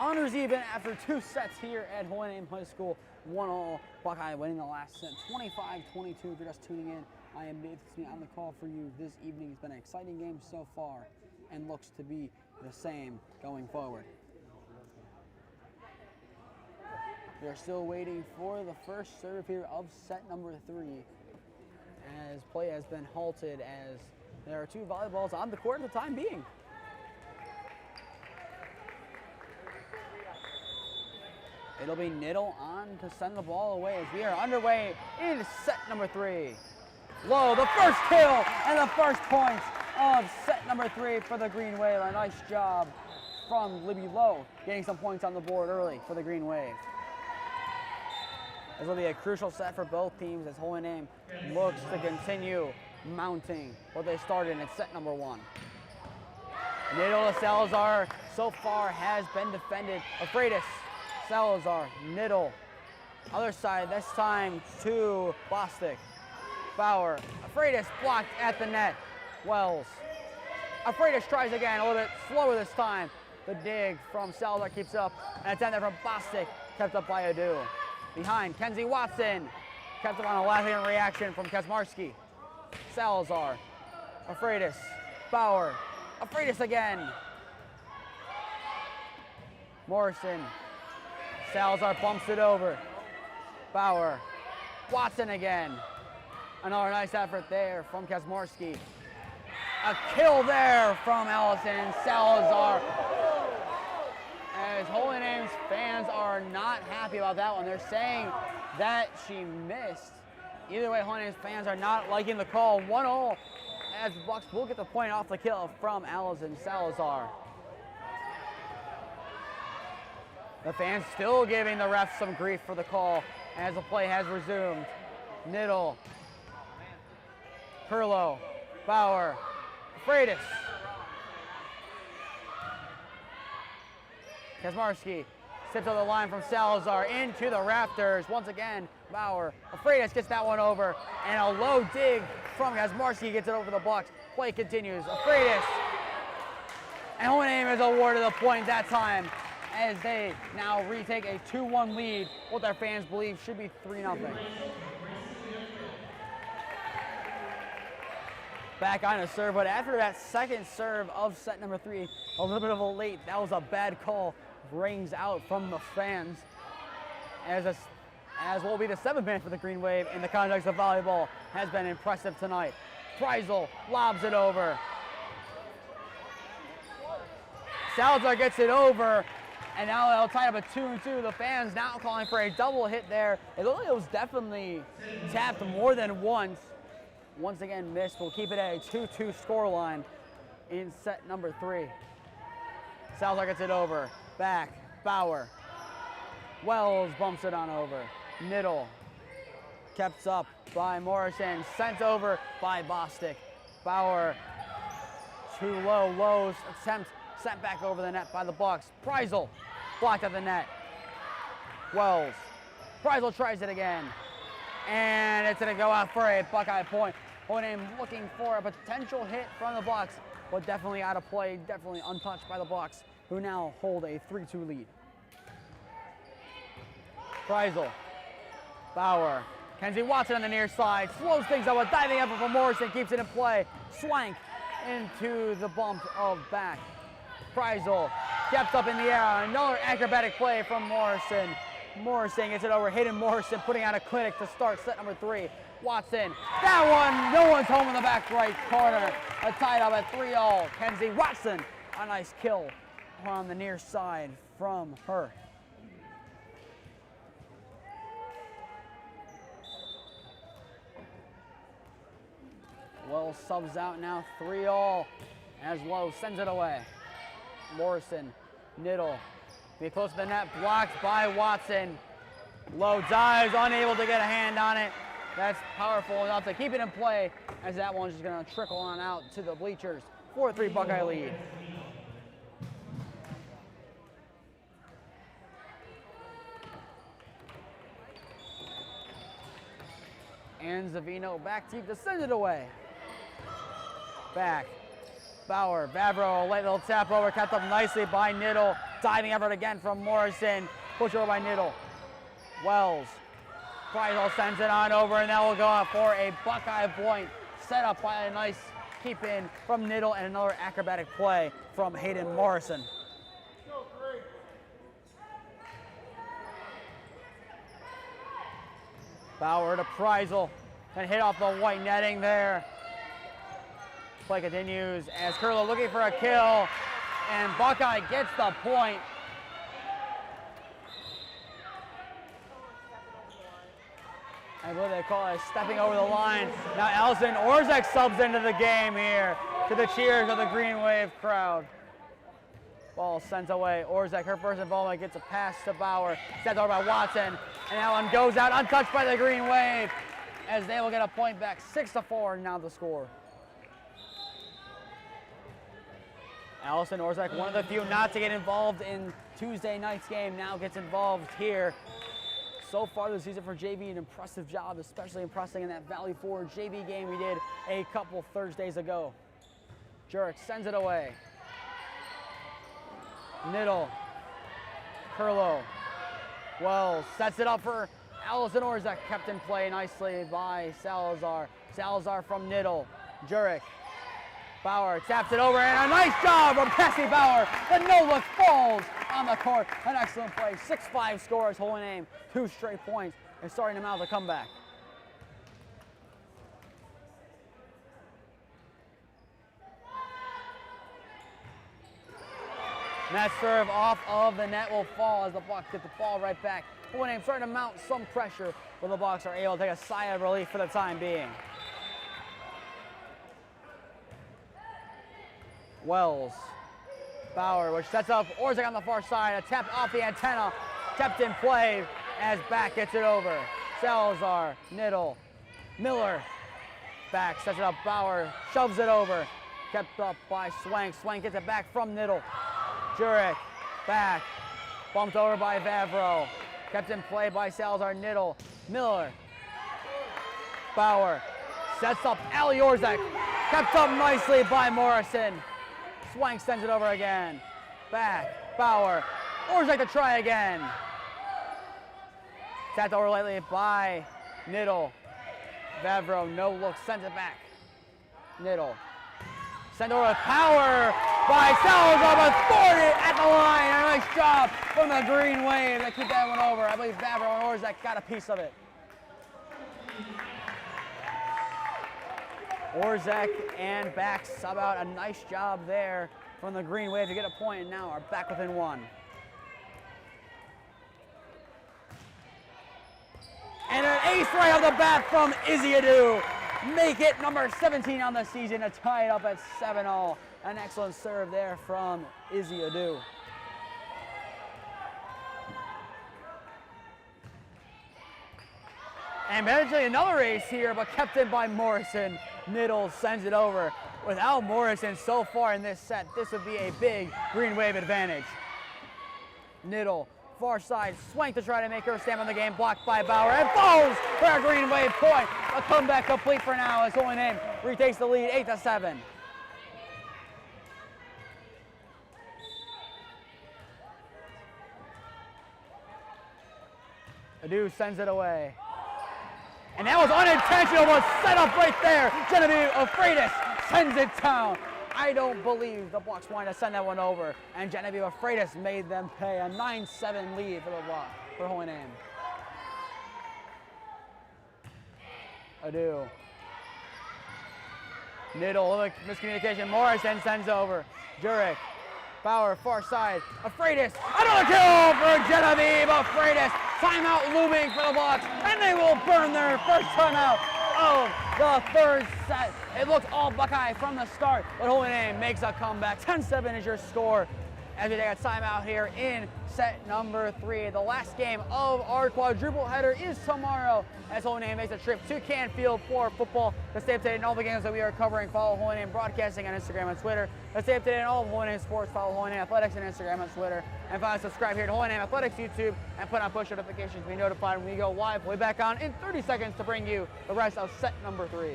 honors even after 2 sets here at Holy Name High School. 1-all, Buckeye winning the last set, 25-22. If you're just tuning in, I am Nathan Smee on the call for you this evening. It's been an exciting game so far and looks to be the same going forward. We are still waiting for the first serve here of set number 3, as play has been halted as there are 2 volleyballs on the court at the time being. It'll be Niddle on to send the ball away as we are underway in set number 3. Low, the first kill and the first points of set number 3 for the Green Wave. A nice job from Libby Lowe, getting some points on the board early for the Green Wave. This will be a crucial set for both teams as Holy Name looks to continue mounting what they started in set number 1. Niddle to Salazar so far has been defended. Afraidis, Salazar, Niddle. Other side, this time to Bostic. Bauer, Afraidis blocked at the net. Wells. Afraidis tries again, a little bit slower this time. The dig from Salazar keeps up, and it's in there from Bostic, kept up by Adu. Behind, Kenzie Watson, kept up on a last-minute reaction from Kaczmarski. Salazar, Afraidis, Bauer, Afraidis again. Morrison, Salazar bumps it over. Bauer, Watson again. Another nice effort there from Kaczmarski. A kill there from Allison Salazar. As Holy Name's fans are not happy about that one. They're saying that she missed. Either way, Holy Name's fans are not liking the call. 1-all as the Bucks will get the point off the kill from Allison Salazar. The fans still giving the refs some grief for the call as the play has resumed. Niddle, Perlow, Bauer, Afraidis. Kaczmarski steps on the line from Salazar into the rafters. Once again, Bauer. Afraidis gets that one over, and a low dig from Kaczmarski gets it over the Bucks. Play continues. Afraidis. And Holy Name is awarded a point that time as they now retake a 2-1 lead, what their fans believe should be 3-0. Back on a serve, but after that second serve of set number 3, a little bit of a late, that was a bad call, rings out from the fans as what will be the 7th man for the Green Wave in the context of volleyball has been impressive tonight. Preisel lobs it over. Salazar gets it over, and now they'll tie up a 2-2. The fans now calling for a double hit there. It looked like it was definitely tapped more than once. Once again missed. We'll keep it at a 2-2 scoreline in set number 3. Salazar gets it over. Back. Bauer. Wells bumps it on over. Niddle. Kept up by Morrison. Sent over by Bostic. Bauer. Too low. Lowe's attempt sent back over the net by the Bucks. Preisel blocked at the net. Wells. Preisel tries it again. And it's going to go out for a Buckeye point. Holy Name looking for a potential hit from the Bucks, but definitely out of play, definitely untouched by the Bucks, who now hold a 3-2 lead. Preisel. Bauer. Kenzie Watson on the near side. Slows things up. A diving effort from Morrison keeps it in play. Swank into the bump of back. Preisel kept up in the air. Another acrobatic play from Morrison. Morrison gets it over. Hayden Morrison putting out a clinic to start set number 3. Watson. That one. No one's home in the back right corner. A tied up at 3-all. Kenzie Watson. A nice kill on the near side from her. Lowe subs out now, 3-all, as Lowe sends it away. Morrison, Niddle, be close to the net, blocked by Watson. Lowe dives, unable to get a hand on it. That's powerful enough to keep it in play, as that one's just gonna trickle on out to the bleachers. 4-3 Buckeye lead. And Zavino back deep to send it away. Back. Bauer, Vavro, a light little tap over, kept up nicely by Niddle. Diving effort again from Morrison. Push over by Niddle. Wells. Freisel sends it on over, and that will go out for a Buckeye point. Set up by a nice keep in from Niddle and another acrobatic play from Hayden Morrison. Bauer to Freisel, and hit off the white netting there. Play continues as Curlow looking for a kill, and Buckeye gets the point. I believe they call it stepping over the line. Now Allison Orzek subs into the game here to the cheers of the Green Wave crowd. Ball sent away. Orzek, her first involvement, gets a pass to Bauer. Sent over by Watson, and that one goes out untouched by the Green Wave as they will get a point back. 6-4 now the score. Allison Orzek, one of the few not to get involved in Tuesday night's game, now gets involved here. So far this season for JV, an impressive job, especially impressing in that Valley Forge JV game we did a couple Thursdays ago. Jurek sends it away. Niddle. Curlow. Wells sets it up for Allison Orzek, kept in play nicely by Salazar. Salazar from Niddle. Jurek. Bauer taps it over, and a nice job from Cassie Bauer. The no-look falls on the court. An excellent play. 6-5 scores, Holy Name. 2 straight points, and starting to mount the comeback. And that serve off of the net will fall as the Bucks get the ball right back. Holy Name starting to mount some pressure, but the Bucks are able to take a sigh of relief for the time being. Wells. Bauer, which sets up Orzek on the far side. A tap off the antenna. Kept in play as Back gets it over. Salazar, Niddle, Miller. Back sets it up. Bauer shoves it over. Kept up by Swank. Swank gets it back from Niddle. Jurek. Back. Bumped over by Vavro. Kept in play by Salazar, Niddle. Miller. Bauer. Sets up Allie Orzek. Kept up nicely by Morrison. Swank sends it over again. Back. Bauer. Orzek to try again. Tapped over lightly by Niddle. Vavro, no look, sends it back. Niddle. Sent over with power by Salazar, but thwarted it at the line. A nice job from the Green Wave. They keep that one over. I believe Vavro and Orzek got a piece of it. Orzek and Back sub out. A nice job there from the Green Wave to get a point, and now are back within 1. And an ace right off the bat from Izzy Adu. Make it number 17 on the season to tie it up at 7-0. An excellent serve there from Izzy Adu. And eventually another ace here, but kept in by Morrison. Niddle sends it over. Without Morrison so far in this set, this would be a big Green Wave advantage. Niddle, far side, Swank to try to make her stand on the game, blocked by Bauer, and falls for a Green Wave point. A comeback complete for now as Holy Name retakes the lead 8-7. Adu sends it away. And that was unintentional, but set up right there. Genevieve Afreitas sends it down. I don't believe the Bucks wanted to send that one over, and Genevieve Afreitas made them pay. A 9-7 lead for the Bucks, for Holy Name. Adu. Niddle, miscommunication. Morrison sends over. Jurek. Bauer, far side. Afreitas. Another kill for Genevieve Afreitas. Timeout looming for the Bucks, and they will burn their first timeout of the third set. It looked all Buckeye from the start, but Holy Name makes a comeback. 10-7 is your score as we take a timeout here in set number 3. The last game of our quadruple header is tomorrow as Holy Name makes a trip to Canfield for football. To stay up to date on all the games that we are covering, follow Holy Name Broadcasting on Instagram and Twitter. To stay up to date on all of Holy Name sports, follow Holy Name Athletics on Instagram and Twitter. And finally, subscribe here to Holy Name Athletics YouTube and put on push notifications to be notified when we go live. We'll be back on in 30 seconds to bring you the rest of set number 3.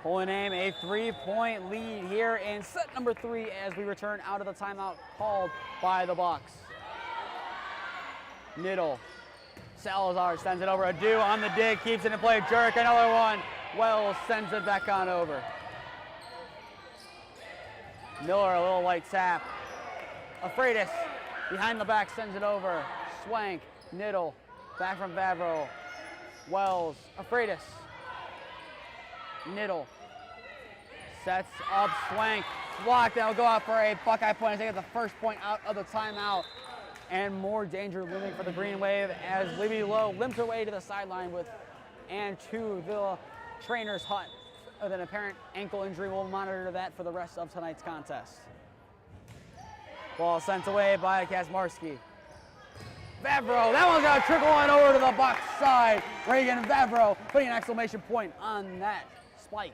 Holy Name a 3-point lead here in set number 3 as we return out of the timeout called by the Bucks. Niddle. Salazar sends it over. Adu on the dig, keeps it in play. Jurek, another one. Wells sends it back on over. Miller, a little light tap. Afreitas behind the back sends it over. Swank, Niddle, back from Vavro. Wells, Afreitas. Niddle sets up Swank. Blocked, and will go out for a Buckeye point. I think it's the first point out of the timeout. And more danger looming for the Green Wave as Libby Lowe limps her way to the sideline and to the trainer's hut with an apparent ankle injury. We'll monitor that for the rest of tonight's contest. Ball sent away by Kazmarski. Vavro, that one's gonna trickle on over to the Bucks side. Reagan Vavro putting an exclamation point on that spike.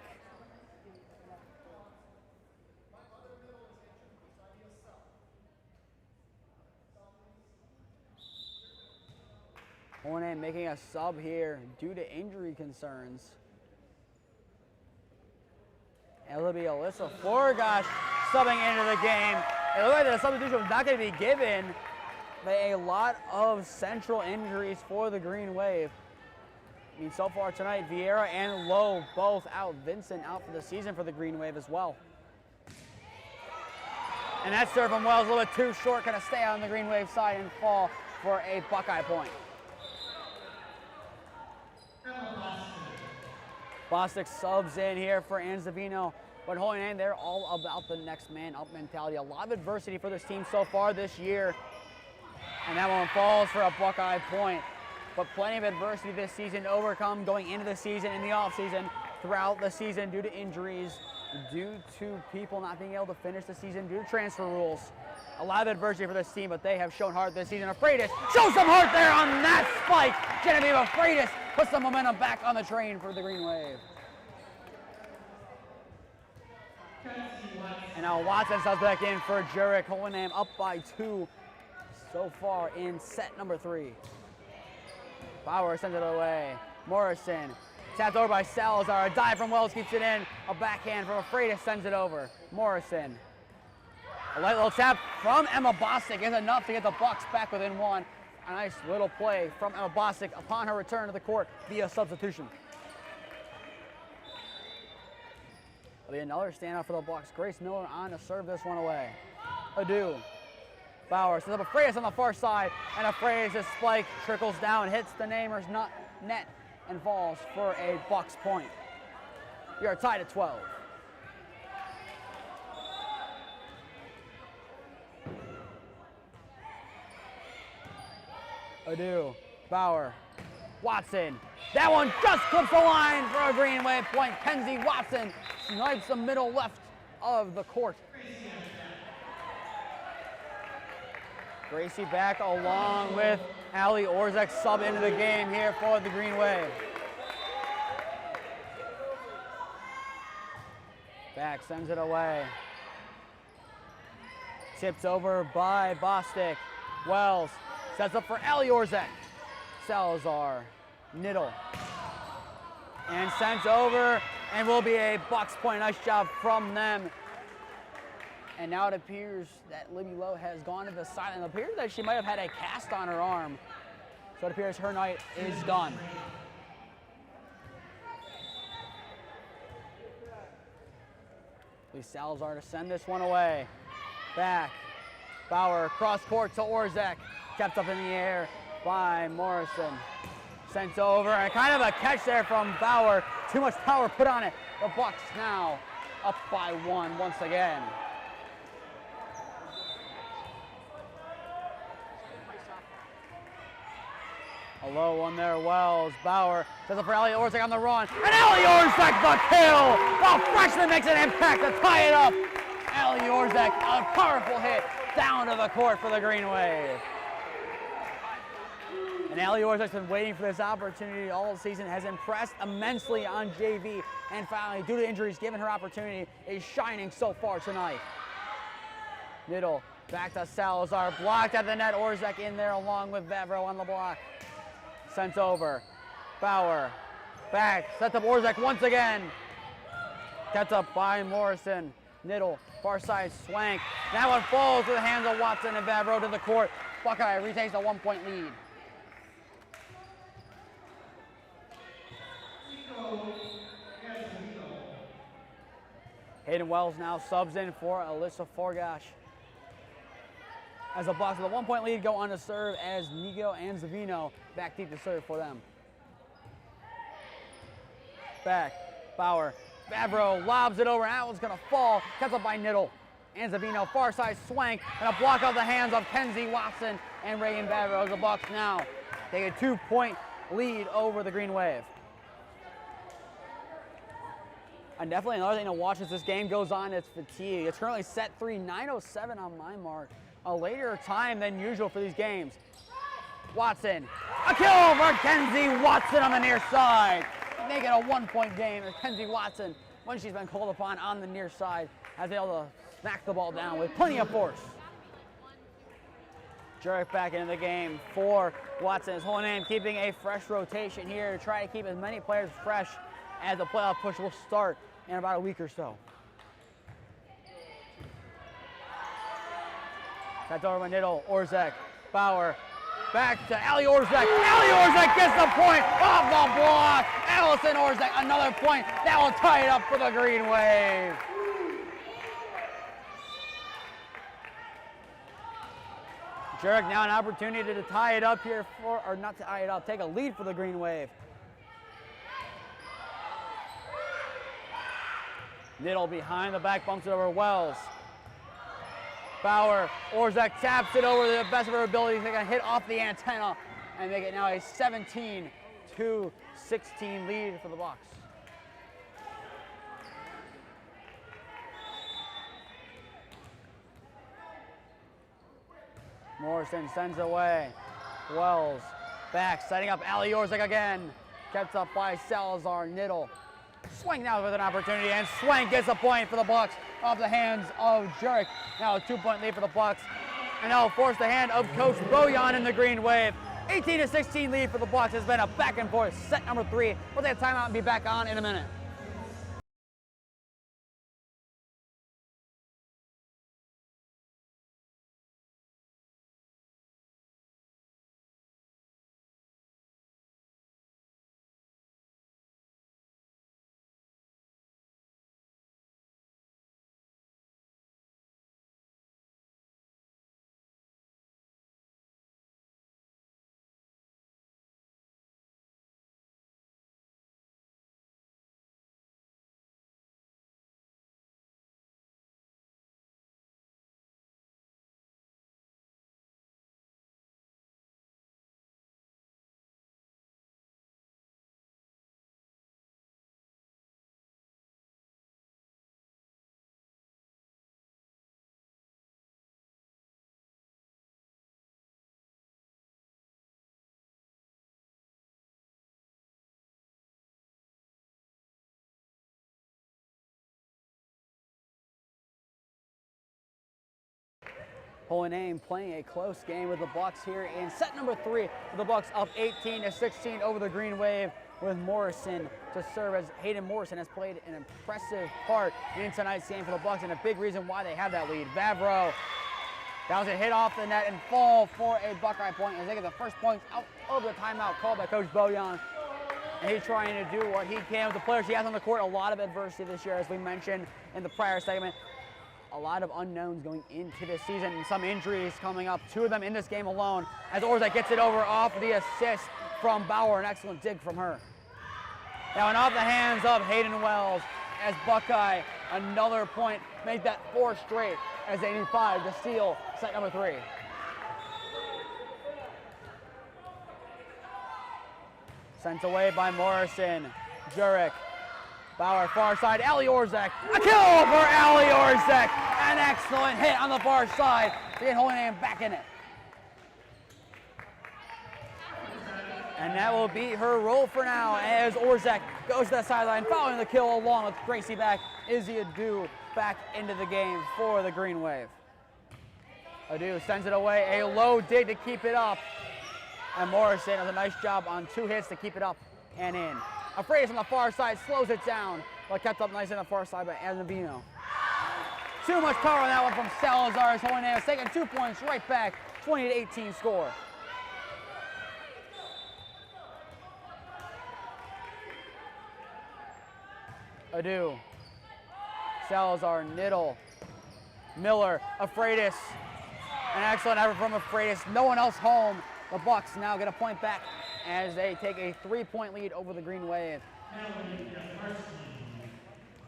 Holy Name making a sub here due to injury concerns. It'll be Alyssa Forgosh subbing into the game. It looked like the substitution was not going to be given, but a lot of central injuries for the Green Wave. I mean, so far tonight, Vieira and Lowe both out. Vincent out for the season for the Green Wave as well. And that serve from Wells a little bit too short, going to stay on the Green Wave side and fall for a Buckeye point. Bostic subs in here for Anzavino, but Holy Name, they're all about the next man up mentality. A lot of adversity for this team so far this year, and that one falls for a Buckeye point. But plenty of adversity this season to overcome going into the season, in the offseason, throughout the season due to injuries, due to people not being able to finish the season due to transfer rules. A lot of adversity for this team, but they have shown heart this season. Afreitas shows some heart there on that spike. Genevieve Afreitas puts the momentum back on the train for the Green Wave. And now Watson subs back in for Jurek. Holy Name up by 2 so far in set number 3. Bauer sends it away. Morrison tapped over by Salazar. A dive from Wells keeps it in. A backhand from Afreitas sends it over. Morrison. A light little tap from Emma Bostic is enough to get the Bucks back within 1. A nice little play from Emma Bostic upon her return to the court via substitution. There'll be another standout for the Bucks. Grace Miller on to serve this one away. Adu. Bauer sends up Afreitas on the far side, and Afreitas' spike trickles down, hits the Namers net, and falls for a Bucks point. We are tied at 12. Adu, Bauer, Watson. That one just clips the line for a Green Wave point. Kenzie Watson snipes the middle left of the court. Gracie back along with Allie Orzek sub into the game here for the Green Wave. Back sends it away. Tipped over by Bostic. Wells sets up for Allie Orzek. Salazar, Niddle. And sent over, and will be a Bucks point. Nice job from them. And now it appears that Libby Lowe has gone to the side, and it appears that she might have had a cast on her arm. So it appears her night is done. Lee Salazar to send this one away. Back. Bauer cross court to Orzek. Kept up in the air by Morrison. Sent over, and kind of a catch there from Bauer. Too much power put on it. The Bucks now up by 1 once again. A low one there, Wells. Bauer sets up for Allie Orzek on the run. And Allie Orzek the kill! The freshman makes an impact to tie it up. Allie Orzek, a powerful hit down to the court for the Green Wave. And Allie Orzek's been waiting for this opportunity all season, has impressed immensely on JV, and finally, due to injuries, given her opportunity, is shining so far tonight. Middle, back to Salazar, blocked at the net. Orzek in there along with Vavro on the block. Sent over. Bauer. Back. Sets up Orzek once again. Kept up by Morrison. Niddle, far side swank. That one falls to the hands of Watson and Vavro to the court. Buckeye retakes a 1-point lead. Hayden Wells now subs in for Alyssa Forgash. As the Bucks with a 1-point lead go on to serve as Nigo and Zavino back deep to serve for them. Back, Bauer, Vavro lobs it over, and that one's gonna fall, kept up by Niddle. And Zavino, far side swank, and a block off the hands of Kenzie Watson and Reagan Vavro as the Bucks now take a 2-point lead over the Green Wave. And definitely another thing to watch as this game goes on is fatigue. It's currently set 3, 9:07 on my mark. A later time than usual for these games. Watson, a kill for Kenzie Watson on the near side. Making a 1-point game as Kenzie Watson, when she's been called upon on the near side, has been able to smack the ball down with plenty of force. Jurek back into the game for Watson. His whole name keeping a fresh rotation here to try to keep as many players fresh as the playoff push will start in about a week or so. That's over by Niddle, Orzek, Bauer, back to Allie Orzek. Allie Orzek gets the point off the block. Allison Orzek, another point. That will tie it up for the Green Wave. Jurek now an opportunity to tie it up here for, or not to tie it up, take a lead for the Green Wave. Niddle behind the back, bumps it over Wells. Bauer, Orzek taps it over the best of her abilities. They can hit off the antenna and make it now a 17-16 lead for the Bucks. Morrison sends away. Wells back, setting up Allie Orzek again. Kept up by Salazar. Niddle. Swing now with an opportunity, and Swank gets a point for the Bucks off the hands of Jurek. Now a 2-point lead for the Bucks, and now force the hand of Coach Bojan in the Green Wave. 18-16 lead for the Bucks. Has been a back and forth set number 3. We'll take a timeout and be back on in a minute. Holy Name playing a close game with the Bucks here in set number 3. With the Bucks up 18-16 over the Green Wave, with Morrison to serve, as Hayden Morrison has played an impressive part in tonight's game for the Bucks, and a big reason why they have that lead. Vavro, that was a hit off the net and fall for a Buckeye point as they get the first points out of the timeout called by Coach Bojan. And he's trying to do what he can with the players he has on the court. A lot of adversity this year, as we mentioned in the prior segment. A lot of unknowns going into this season and some injuries coming up. 2 of them in this game alone, as Orzek gets it over off the assist from Bauer. An excellent dig from her. Now and off the hands of Hayden Wells as Buckeye, another point, make that 4 straight as they need 5 to steal set number 3. Sent away by Morrison. Jurek. Bauer, far side, Allie Orzek. A kill for Allie Orzek. An excellent hit on the far side to get Holy Name back in it. And that will be her role for now as Orzek goes to the sideline, following the kill along with Gracie back. Izzy Adu back into the game for the Green Wave. Adu sends it away, a low dig to keep it up. And Morrison does a nice job on 2 hits to keep it up and in. Afraid on the far side slows it down. but kept up nice on the far side by Anavino. Too much power on that one from Salazar. His holding name, taking 2 points right back, 20-18 score. Adu, Salazar, Niddle, Miller, Afraidis. An excellent effort from Afraidis. No one else home. The Bucks now get a point back as they take a 3-point lead over the Green Wave.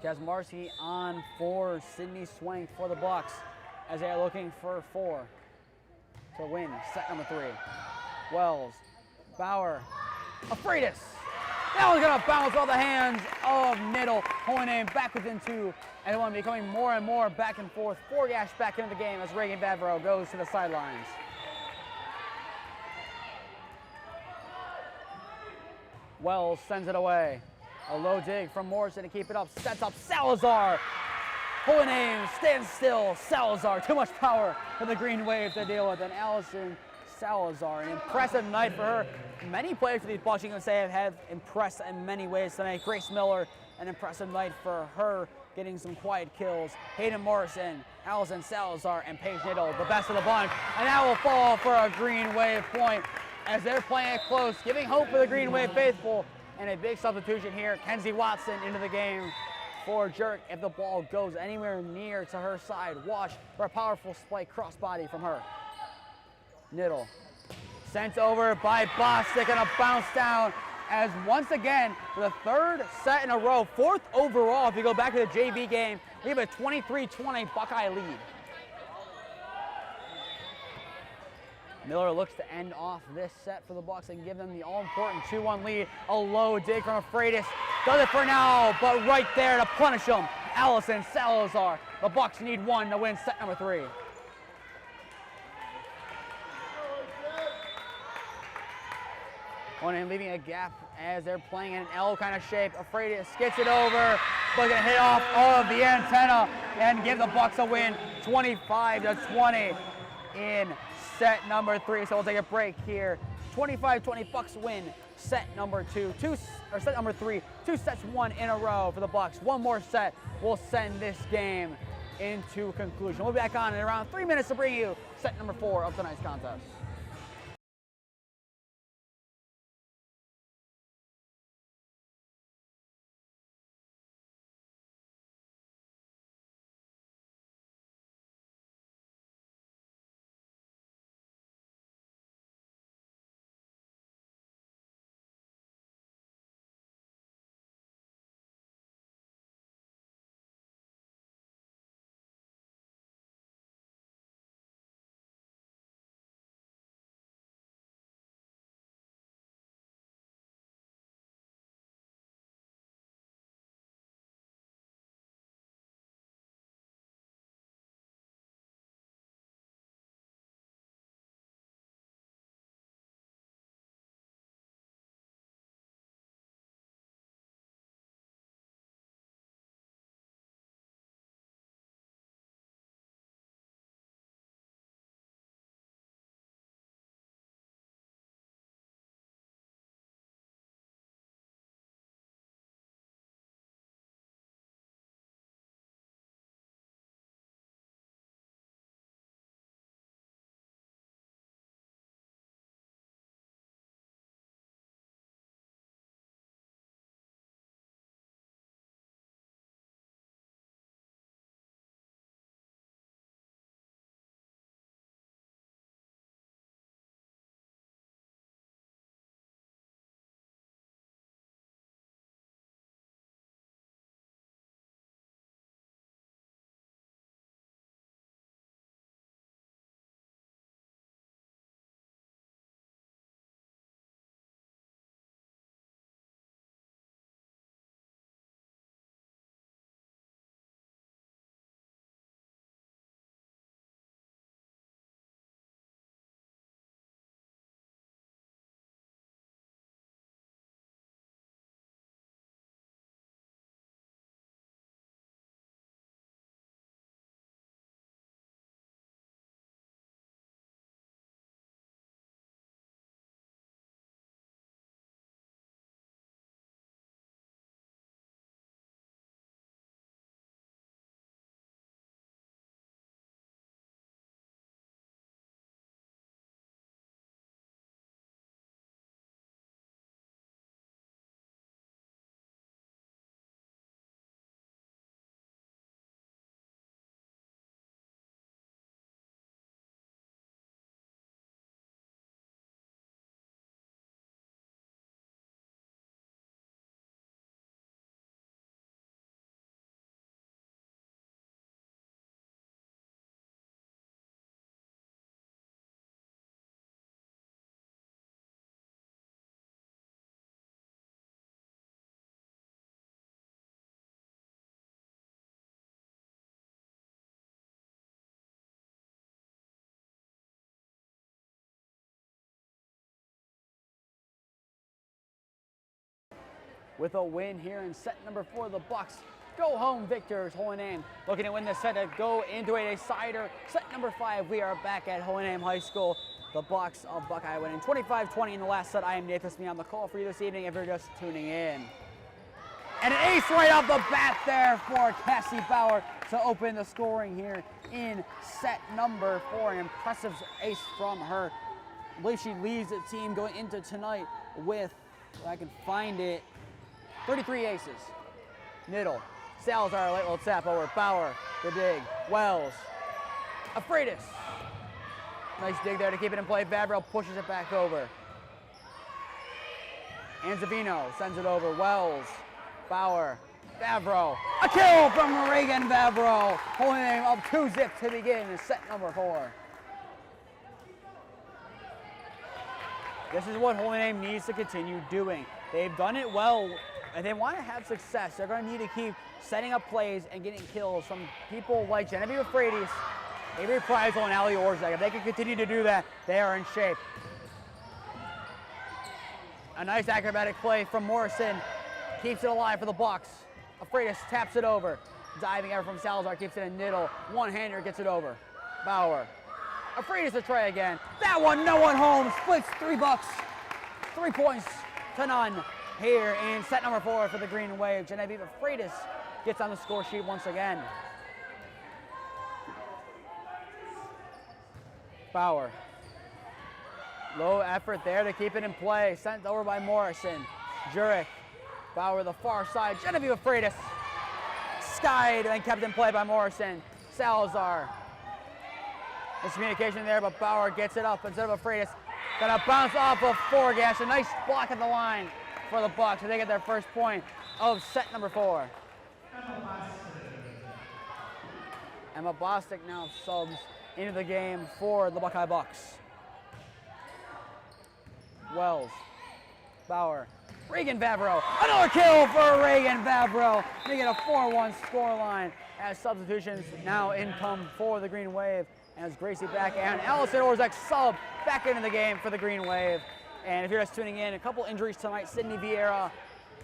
Jasmarski on for Sydney Swank for the Bucks as they are looking for 4 to win set number 3. Wells, Bauer, Afraidis. That one's gonna bounce off the hands of Niddle. Holding name back within 2, and the one becoming more and more back and forth. Forgash back into the game as Reagan Bavaro goes to the sidelines. Wells sends it away. A low dig from Morrison to keep it up. Sets up Salazar. Holding name stands still. Salazar, too much power for the Green Wave to deal with. And Allison Salazar, an impressive night for her. Many players for these Bucks, you can say, have impressed in many ways tonight. Grace Miller, an impressive night for her, getting some quiet kills. Hayden Morrison, Allison Salazar, and Paige Niddle, the best of the bunch. And that will fall for a Green Wave point as they're playing it close, giving hope for the Green Wave faithful. And a big substitution here, Kenzie Watson into the game for Jerk. If the ball goes anywhere near to her side, watch for a powerful spike crossbody from her. Niddle sent over by Bostic and a bounce down as once again, for the 3rd set in a row, 4th overall, if you go back to the JV game, we have a 23-20 Buckeye lead. Miller looks to end off this set for the Bucks and give them the all-important 2-1 lead. A low dig from Afraidis. Does it for now, but right there to punish them, Allison Salazar. The Bucks need 1 to win set number 3. One and leaving a gap as they're playing in an L kind of shape. Afraidis gets it over, but gonna hit off of the antenna and give the Bucks a win, 25-20 in set number 3. So we'll take a break here. 25-20 Bucks win set number 2. Set number 3. 2 sets won in a row for the Bucks. One more set will send this game into conclusion. We'll be back on in around 3 minutes to bring you set number 4 of tonight's contest. with a win here in set number 4. The Bucks go home victors. Holy Name looking to win this set to go into a decider. Set number 5, we are back at Holy Name High School. The Bucks of Buckeye winning 25-20 in the last set. I am Nathan Smee on the call for you this evening if you're just tuning in. And an ace right off the bat there for Cassie Bauer to open the scoring here in set number 4. An impressive ace from her. I believe she leads the team going into tonight with, if I can find it, 33 aces. Niddle, Salazar, late little tap over, Bauer, the dig, Wells, Afreitas. Nice dig there to keep it in play. Vavro pushes it back over. Anzavino sends it over. Wells, Bauer, Vavro. A kill from Reagan Vavro. Holy Name up 2-zip to begin in set number 4. This is what Holy Name needs to continue doing. They've done it well, and they want to have success. They're going to need to keep setting up plays and getting kills from people like Genevieve Afreitas, Avery Preisel, and Ali Orzak. If they can continue to do that, they are in shape. A nice acrobatic play from Morrison. Keeps it alive for the Bucks. Afreitas taps it over. Diving ever from Salazar, keeps it in Niddle. One-hander gets it over. Bauer. Afreitas to try again. That one, no one home. Splits 3 Bucks. 3 points to none here in set number 4 for the Green Wave. Genevieve Afreitas gets on the score sheet once again. Bauer. Low effort there to keep it in play. Sent over by Morrison. Jurek. Bauer the far side. Genevieve Afreitas. Skied and kept in play by Morrison. Salazar. Miscommunication there, but Bauer gets it up instead of Afreitas. Gonna bounce off of Forgash. A nice block at the line for the Bucks. They get their first point of set number 4. Emma Bostic now subs into the game for the Buckeye Bucks. Wells, Bauer, Reagan Vavro. Another kill for Reagan Vavro. They get a 4-1 scoreline as substitutions now income for the Green Wave. As Gracie back and Allison Orzak sub back into the game for the Green Wave. And if you're just tuning in, a couple injuries tonight. Sydney Vieira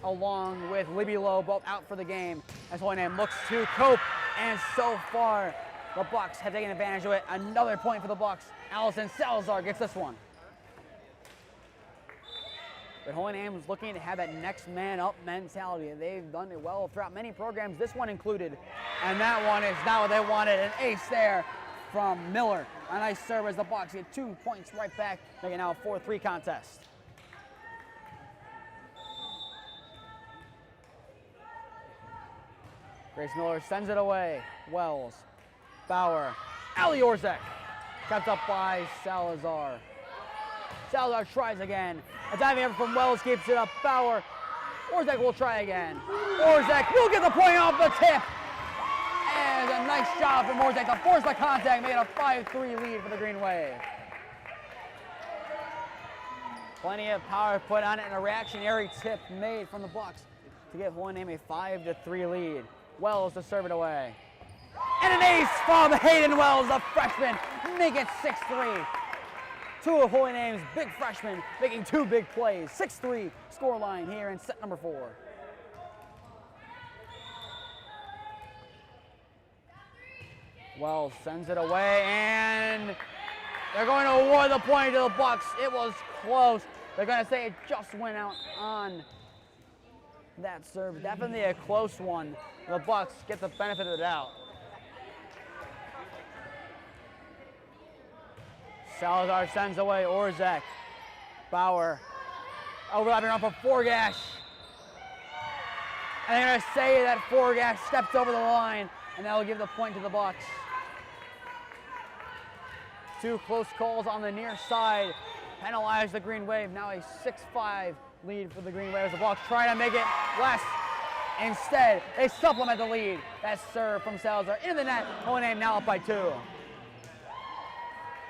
along with Libby Lowe both out for the game as Holy Name looks to cope. And so far, the Bucks have taken advantage of it. Another point for the Bucks. Allison Salazar gets this one. But Holy Name is looking to have that next man up mentality. They've done it well throughout many programs, this one included. And that one is not what they wanted. An ace there from Miller. A nice serve as the Bucks get 2 points right back, making now a 4-3 contest. Grace Miller sends it away. Wells, Bauer, Ali Orzak, kept up by Salazar. Salazar tries again. A diving effort from Wells keeps it up. Bauer, Orzak will try again. Orzak will get the point off the tip. And a nice job from Orzak to force the contact, making a 5-3 lead for the Green Wave. Plenty of power put on it and a reactionary tip made from the Bucks to give Holy Name a 5-3 lead. Wells to serve it away. And an ace from Hayden Wells, the freshman, make it 6-3. 2 of Holy Name's big freshmen making 2 big plays. 6-3 scoreline here in set number 4. Wells sends it away, and they're going to award the point to the Bucks. It was close. They're going to say it just went out on that serve. Definitely a close one. The Bucks get the benefit of the doubt. Salazar sends away Orzak. Bauer. Overlapping around for Forgash. And they're going to say that Forgash stepped over the line, and that will give the point to the Bucks. 2 close calls on the near side penalize the Green Wave. Now a 6-5 lead for the Green Wave as the Bucks trying to make it less. Instead, they supplement the lead. That serve from Salazar into the net. Holy Name now up by 2.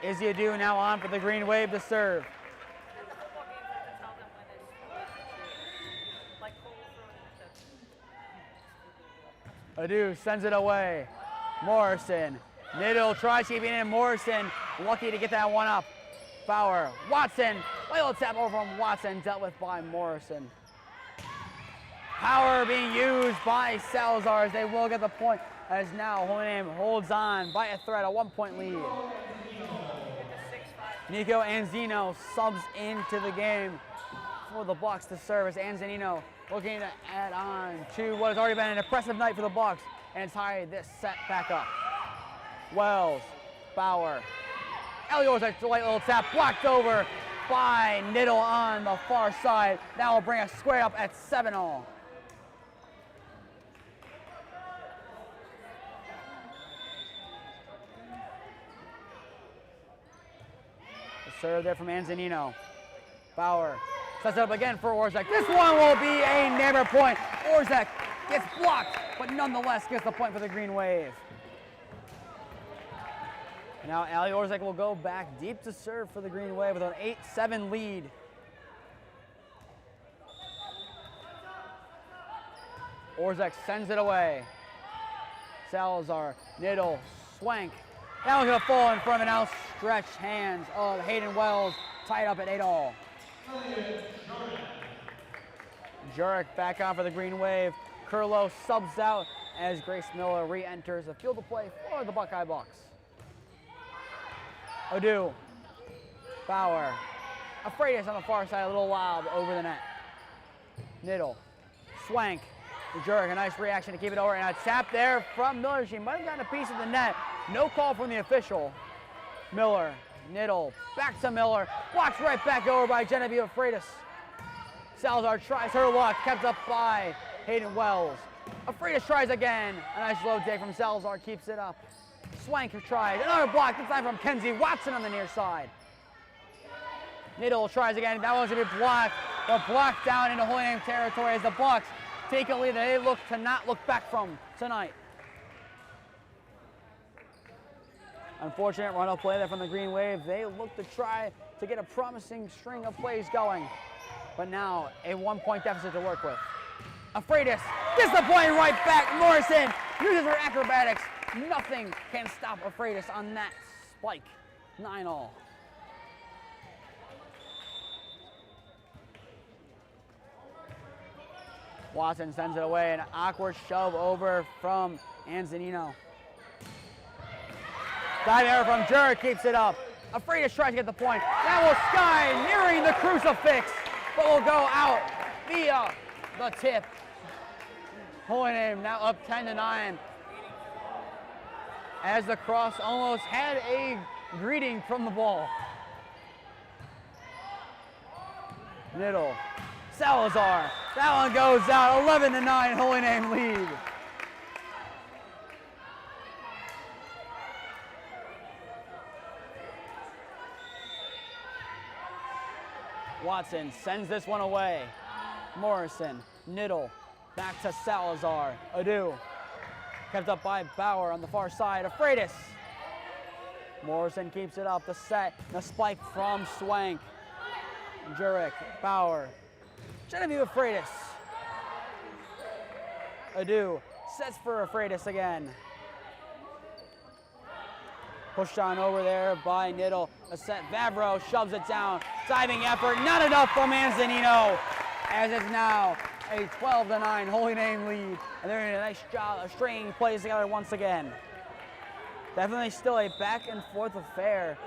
Izzy Adu now on for the Green Wave to serve. Adu sends it away. Morrison. Niddle tries keeping in. Morrison lucky to get that one up. Bauer. Watson. Little tap over from Watson. Dealt with by Morrison. Power being used by Salazar as they will get the point, as now Holy Name holds on by a thread, a 1-point lead. Nico Anzino subs into the game for the Bucks to serve as Anzanino looking to add on to what has already been an impressive night for the Bucks and tie this set back up. Wells, Bauer, Eliorzak, light little tap, blocked over by Niddle on the far side. That will bring us square up at 7-all. The serve there from Anzanino. Bauer sets it up again for Orszak. This one will be a neighbor point. Orszak gets blocked, but nonetheless gets the point for the Green Wave. Now Ali Orszak will go back deep to serve for the Green Wave with an 8-7 lead. Orszak sends it away. Salazar, Niddle, Swank. Now he's going to fall in front of an outstretched hands of Hayden Wells, tied up at 8-all. Jurek back on for the Green Wave. Curlow subs out as Grace Miller re-enters the field of play for the Buckeye Bucks. Adu, Bauer, Afraitis on the far side, a little lob over the net. Niddle, Swank, Jurek, a nice reaction to keep it over, and a tap there from Miller. She might have gotten a piece of the net. No call from the official. Miller, Niddle, back to Miller, blocked right back over by Genevieve Afraitis. Salazar tries her luck, kept up by Hayden Wells. Afraitis tries again. A nice low dig from Salazar, keeps it up. Swank tries, another block, this time from Kenzie Watson on the near side. Niddle tries again, that one's gonna be blocked, but blocked down into Holy Name territory as the Bucks take a lead that they look to not look back from tonight. Unfortunate run of play there from the Green Wave. They look to try to get a promising string of plays going, but now a 1-point deficit to work with. Afraitis gets the point right back. Morrison uses her acrobatics. Nothing can stop Afraitis on that spike. 9-all. Watson sends it away, an awkward shove over from Anzanino. Diving error from Jurek keeps it up. Afraitis tries to get the point. That will sky nearing the crucifix, but will go out via the tip. Holy Name now up 10-9. As the cross almost had a greeting from the ball. Niddle, Salazar, that one goes out, 11-9, Holy Name lead. Watson sends this one away. Morrison, Niddle, back to Salazar, Adu. Kept up by Bauer on the far side. Afraitis. Morrison keeps it up. The set. The spike from Swank. Jurek. Bauer. Genevieve Afraitis. Adu. Sets for Afraitis again. Pushed on over there by Niddle. A set. Vavro shoves it down. Diving effort. Not enough from Anzanino. As it's now a 12-9 Holy Name lead, and they're doing a nice job of stringing plays together once again. Definitely still a back and forth affair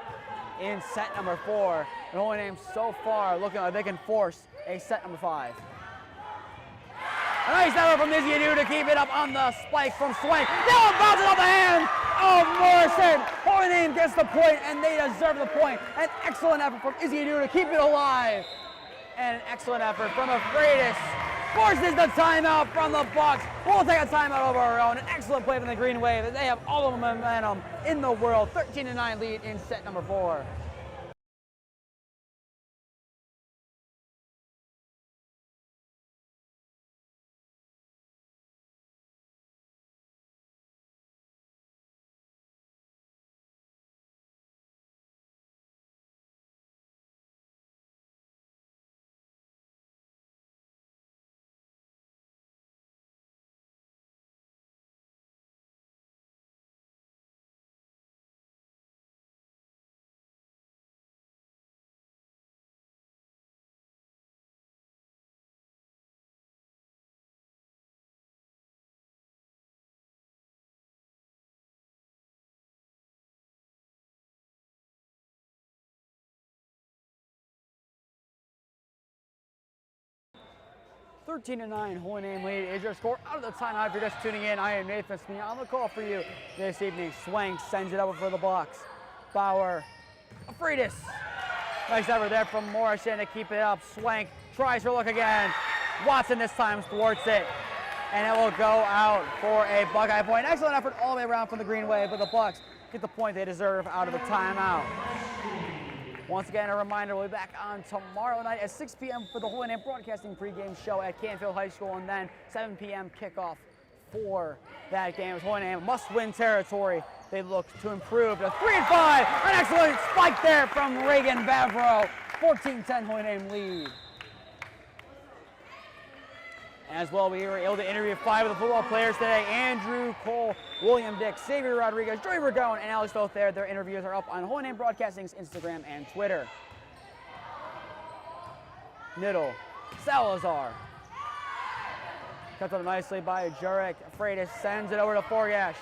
in set number 4, and Holy Name so far looking like they can force a set number 5. A nice effort from Izzy Adu to keep it up on the spike from Swank. Now bounces off the hand of Morrison. Holy Name gets the point, and they deserve the point. An excellent effort from Izzy Adu to keep it alive, and an excellent effort from Afraitis. Forces the timeout from the Bucks. We'll take a timeout of our own. An excellent play from the Green Wave. They have all the momentum in the world. 13-9 lead in set number 4. 13-9 Holy Name lead is your score out of the timeout. If you're just tuning in, I am Nathan Smee on the call for you this evening. Swank sends it over for the Bucks. Bauer, Freitas. Nice effort there from Morrison to keep it up. Swank tries her look again. Watson this time thwarts it. And it will go out for a Buckeye point. Excellent effort all the way around from the Green Wave, but the Bucks get the point they deserve out of the timeout. Once again, a reminder, we'll be back on tomorrow night at 6 p.m. for the Holy Name Broadcasting pregame show at Canfield High School, and then 7 p.m. kickoff for that game. As Holy Name must-win territory, they look to improve to 3-5. An excellent spike there from Reagan Bavro. 14-10 Holy Name lead. As well, we were able to interview 5 of the football players today: Andrew Cole, William Dick, Xavier Rodriguez, Joey Ragone, and Alex Lothair. Their interviews are up on Holy Name Broadcasting's Instagram and Twitter. Niddle, Salazar. Kept up nicely by Jurek. Freitas sends it over to Forgash.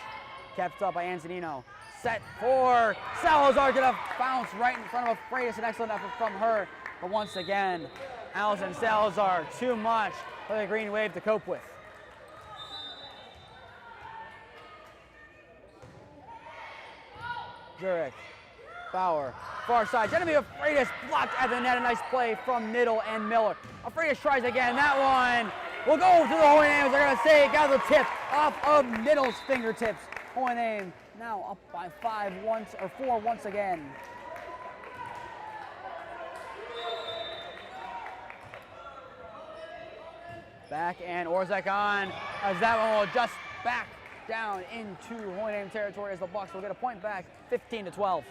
Kept up by Antonino. Set for Salazar, gonna bounce right in front of Freitas. An excellent effort from her. But once again, Allison Salazar, too much for the Green Wave to cope with. Jurek, Bauer, far side. Genevieve Freitas blocked at the net. A nice play from Niddle and Miller. Freitas tries again. That one will go to the Holy Names. They're going to say it got the tip off of Niddle's fingertips. Holy Name now up by 4 once again. Back and Orzek on, as that one will just back down into Holy Name territory as the Bucks will get a point back, 15-12.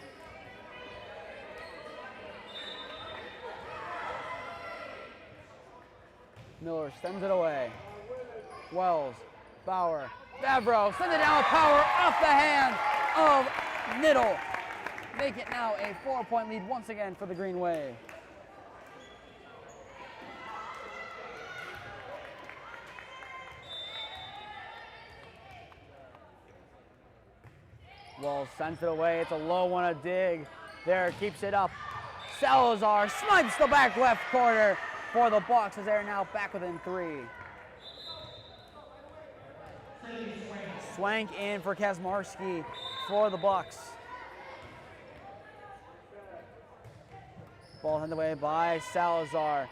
Miller sends it away. Wells, Bauer, Favreau sends it down with power off the hand of Niddle. Make it now a 4-point lead once again for the Green Wave. Wells sends it away. It's a low one, a dig. There, keeps it up. Salazar snipes the back left corner for the Bucks as they're now back within 3. Swank in for Kazmarski for the Bucks. Ball handed away by Salazar.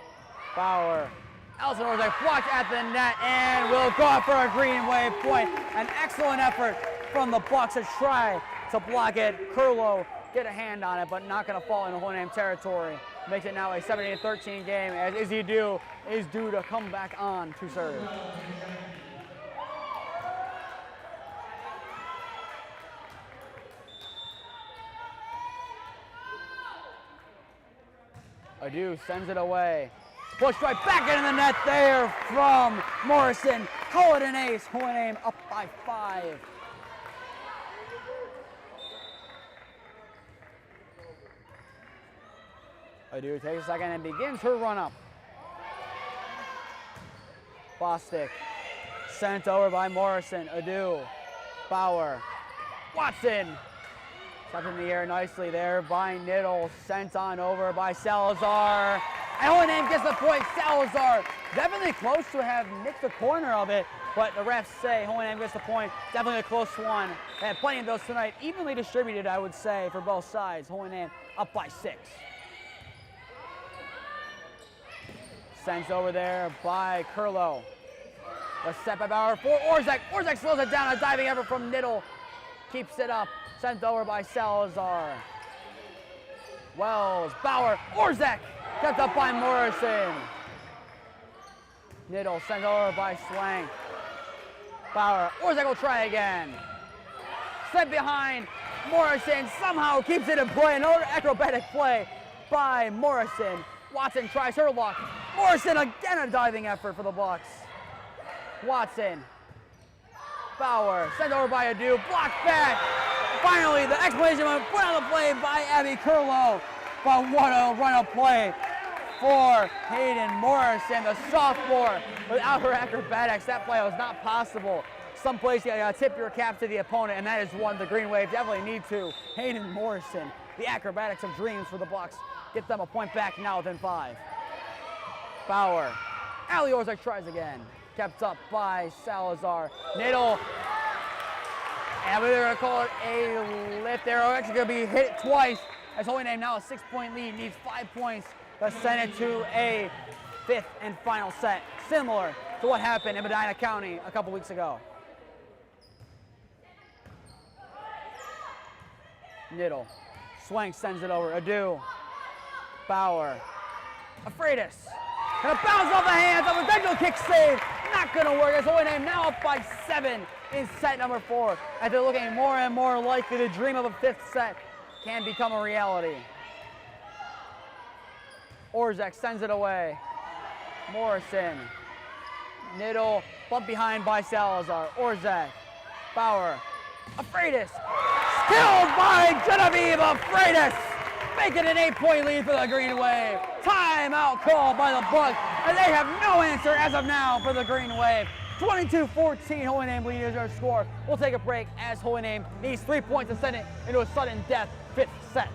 Bauer. Allison Orzek blocked at the net and will go up for a Green Wave point. An excellent effort from the Bucks to try to block it. Curlow get a hand on it, but not going to fall into Holy Name territory. Makes it now a 17-13 game as Izzy Dew is due to come back on to serve. Adu sends it away. Pushed right back into the net there from Morrison. Call it an ace. Holy Name up by 5. Adu takes a second and begins her run up. Bostic sent over by Morrison. Adu, Bauer, Watson. Up in the air nicely there by Niddle. Sent on over by Salazar. And Holy Name gets the point. Salazar definitely close to have nicked the corner of it, but the refs say Holy Name gets the point. Definitely a close one. They had plenty of those tonight. Evenly distributed, I would say, for both sides. Holy Name up by 6. Sent over there by Curlow. A set by Bauer for Orzek. Orzek slows it down. A diving effort from Niddle. Keeps it up. Sent over by Salazar. Wells, Bauer, Orzek. Kept up by Morrison. Niddle sent over by Swank. Bauer, Orzek will try again. Set behind. Morrison somehow keeps it in play. Another acrobatic play by Morrison. Watson tries her luck. Morrison again, a diving effort for the Bucks. Watson. Bauer sent over by Adu. Blocked back. Finally, the explanation put on the play by Abby Curlow. But what a run-up play for Hayden Morrison, the sophomore. Without her acrobatics, that play was not possible. Some plays you gotta tip your cap to the opponent, and that is one the Green Wave definitely need to. Hayden Morrison, the acrobatics of dreams for the Bucks. Get them a point back now within 5. Bauer Ali Orzak tries again. Kept up by Salazar. Niddle. And we're going to call it a lift. They're actually going to be hit twice. As Holy Name now a 6-point lead, needs 5 points to send it to a 5th and final set, similar to what happened in Medina County a couple weeks ago. Niddle. Swank sends it over. Adu. Bauer. Afreitas. Gonna bounce off the hands of a potential kick save. Not gonna work. As Holy Name now up by 7 in set number 4. As they're looking more and more likely to dream of a 5th set can become a reality. Orzak sends it away. Morrison. Niddle. Bump behind by Salazar. Orzak. Bauer. Afreitas. Killed by Genevieve Afreitas. Making an 8-point lead for the Green Wave. Timeout called by the Bucks, and they have no answer as of now for the Green Wave. 22-14 Holy Name lead is their score. We'll take a break as Holy Name needs 3 points to send it into a sudden death 5th set.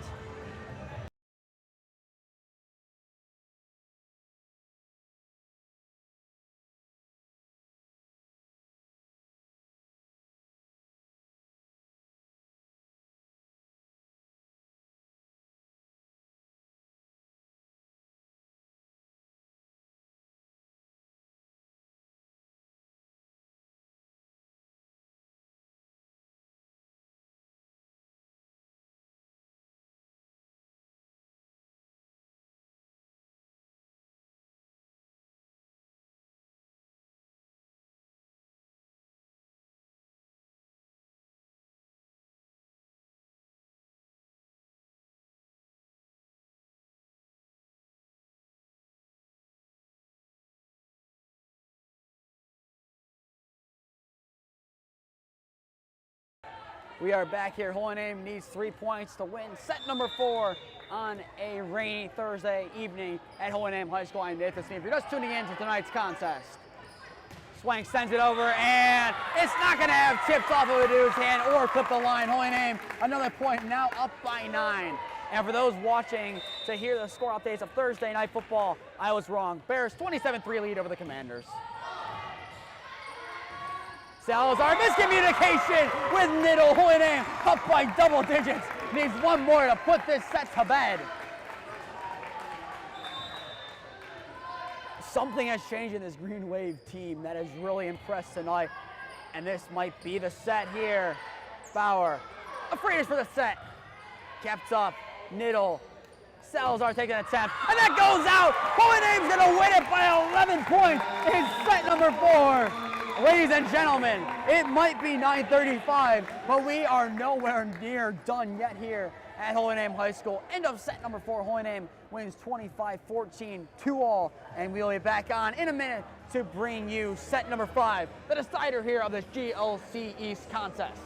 We are back here. Holy Name needs 3 points to win set number 4 on a rainy Thursday evening at Holy Name High School. I'm Nathan Smee. If you're just tuning in to tonight's contest, Swank sends it over, and it's not going to have tips off of a dude's hand or clip the line. Holy Name, another point, now up by 9. And for those watching to hear the score updates of Thursday night football, I was wrong. Bears 27-3 lead over the Commanders. Salazar, miscommunication with Niddle. Holy Name up by double digits. Needs one more to put this set to bed. Something has changed in this Green Wave team that has really impressed tonight. And this might be the set here. Bauer, Afreitas for the set. Kept up, Niddle. Salazar taking an attempt, and that goes out. Holy Name's gonna win it by 11 points in set number 4. Ladies and gentlemen, it might be 9:35, but we are nowhere near done yet here at Holy Name High School. End of set number 4. Holy Name wins 25-14, 2-all, and we'll be back on in a minute to bring you set number 5, the decider here of this GLC East contest.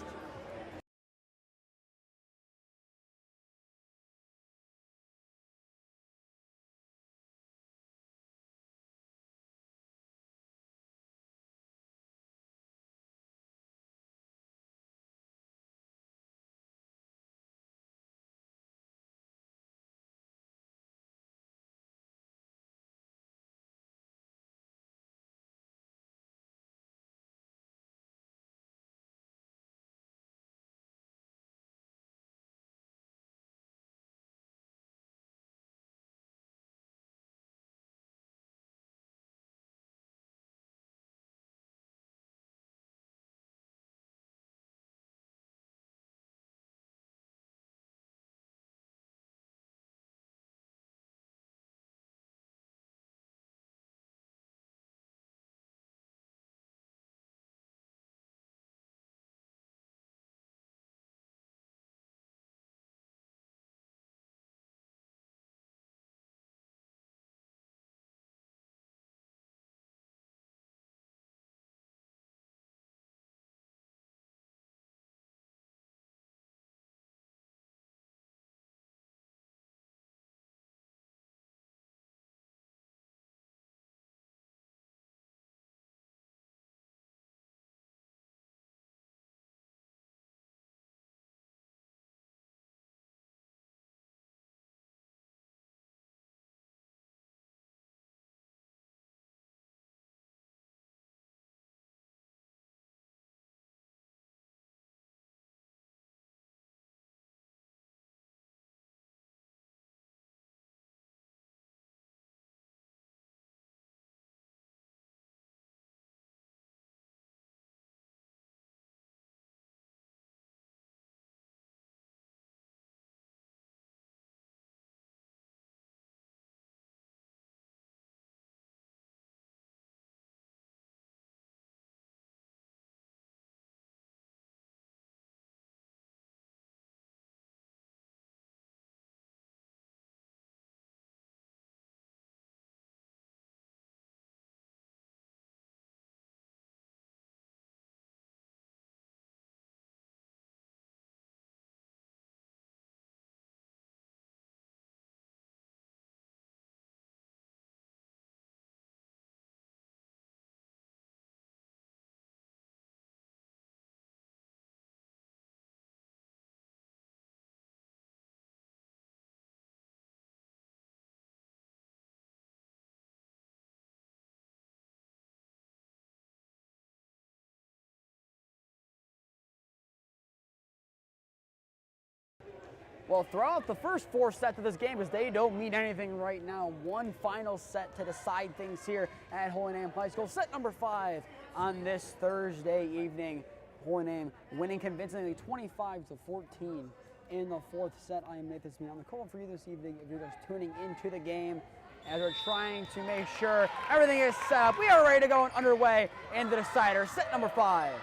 Well, throughout the first 4 sets of this game, because they don't mean anything right now, one final set to decide things here at Holy Name High School. Set number 5 on this Thursday evening. Holy Name winning convincingly 25-14 in the 4th set. I am Nathan Smee on the call for you this evening. If you're just tuning into the game, as we're trying to make sure everything is set up, we are ready to go and underway in the decider. Set number 5.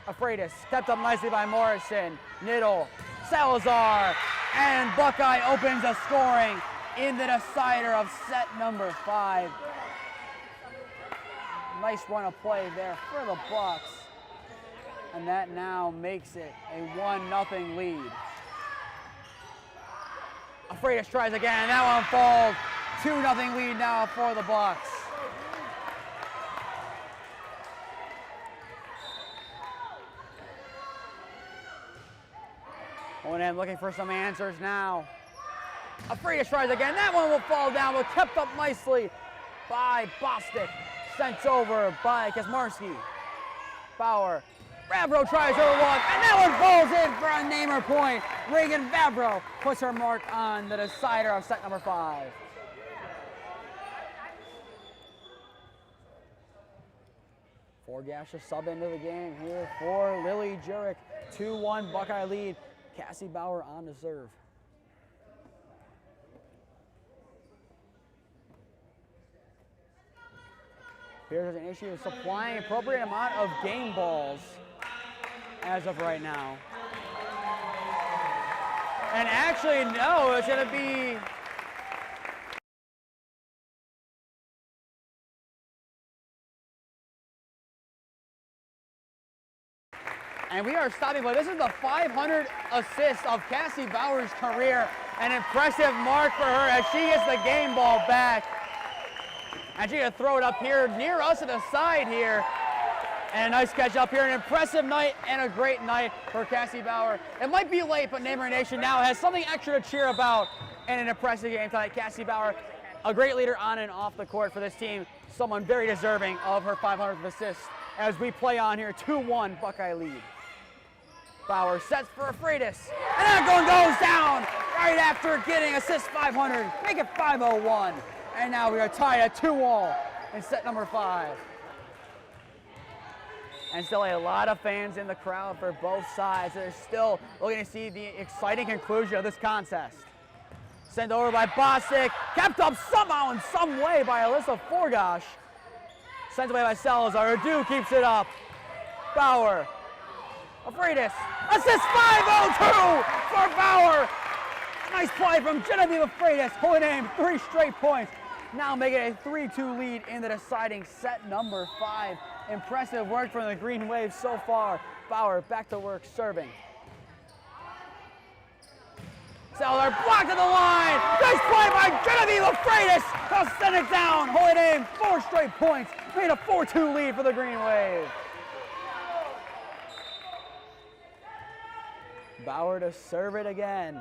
Afreitas kept up nicely by Morrison, Niddle, Salazar, and Buckeye opens the scoring in the decider of set number 5. Nice run of play there for the Bucks, and that now makes it a 1-0 lead. Afreitas tries again, and that one falls. 2-0 lead now for the Bucks. Holy Name looking for some answers now. Afreitas tries again. That one will fall down, but kept up nicely by Bostic. Sent over by Kaczmarski. Bauer. Vavro tries her one, and that one falls in for a namer point. Reagan Vavro puts her mark on the decider of set number 5. Forgash a sub into the game here for Lily Jurek. 2-1 Buckeye lead. Cassie Bauer on to serve. Here's an issue of supplying appropriate amount of game balls as of right now. And actually, no, it's going to be and we are stopping, but this is the 500 assist of Cassie Bauer's career. An impressive mark for her as she gets the game ball back. And she's going to throw it up here near us to the side here. And a nice catch up here. An impressive night and a great night for Cassie Bauer. It might be late, but Namer Nation now has something extra to cheer about and an impressive game tonight. Cassie Bauer, a great leader on and off the court for this team. Someone very deserving of her 500th assist as we play on here. 2-1 Buckeye lead. Bauer sets for Afreitas, and that one goes down right after getting assist 500. Make it 501, and now we are tied at 2-all in set number 5. And still a lot of fans in the crowd for both sides. They're still looking to see the exciting conclusion of this contest. Sent over by Bostic, kept up somehow in some way by Alyssa Forgash. Sent away by Salazar. Adu keeps it up. Bauer. Afreitas, assist 502 for Bauer. Nice play from Genevieve Afreitas. Holy Name, 3 straight points. Now making a 3-2 lead in the deciding set number 5. Impressive work from the Green Wave so far. Bauer back to work serving. Salazar blocked at the line. Nice play by Genevieve Afreitas. They'll send it down. Holy Name, 4 straight points. Made a 4-2 lead for the Green Wave. Bauer to serve it again.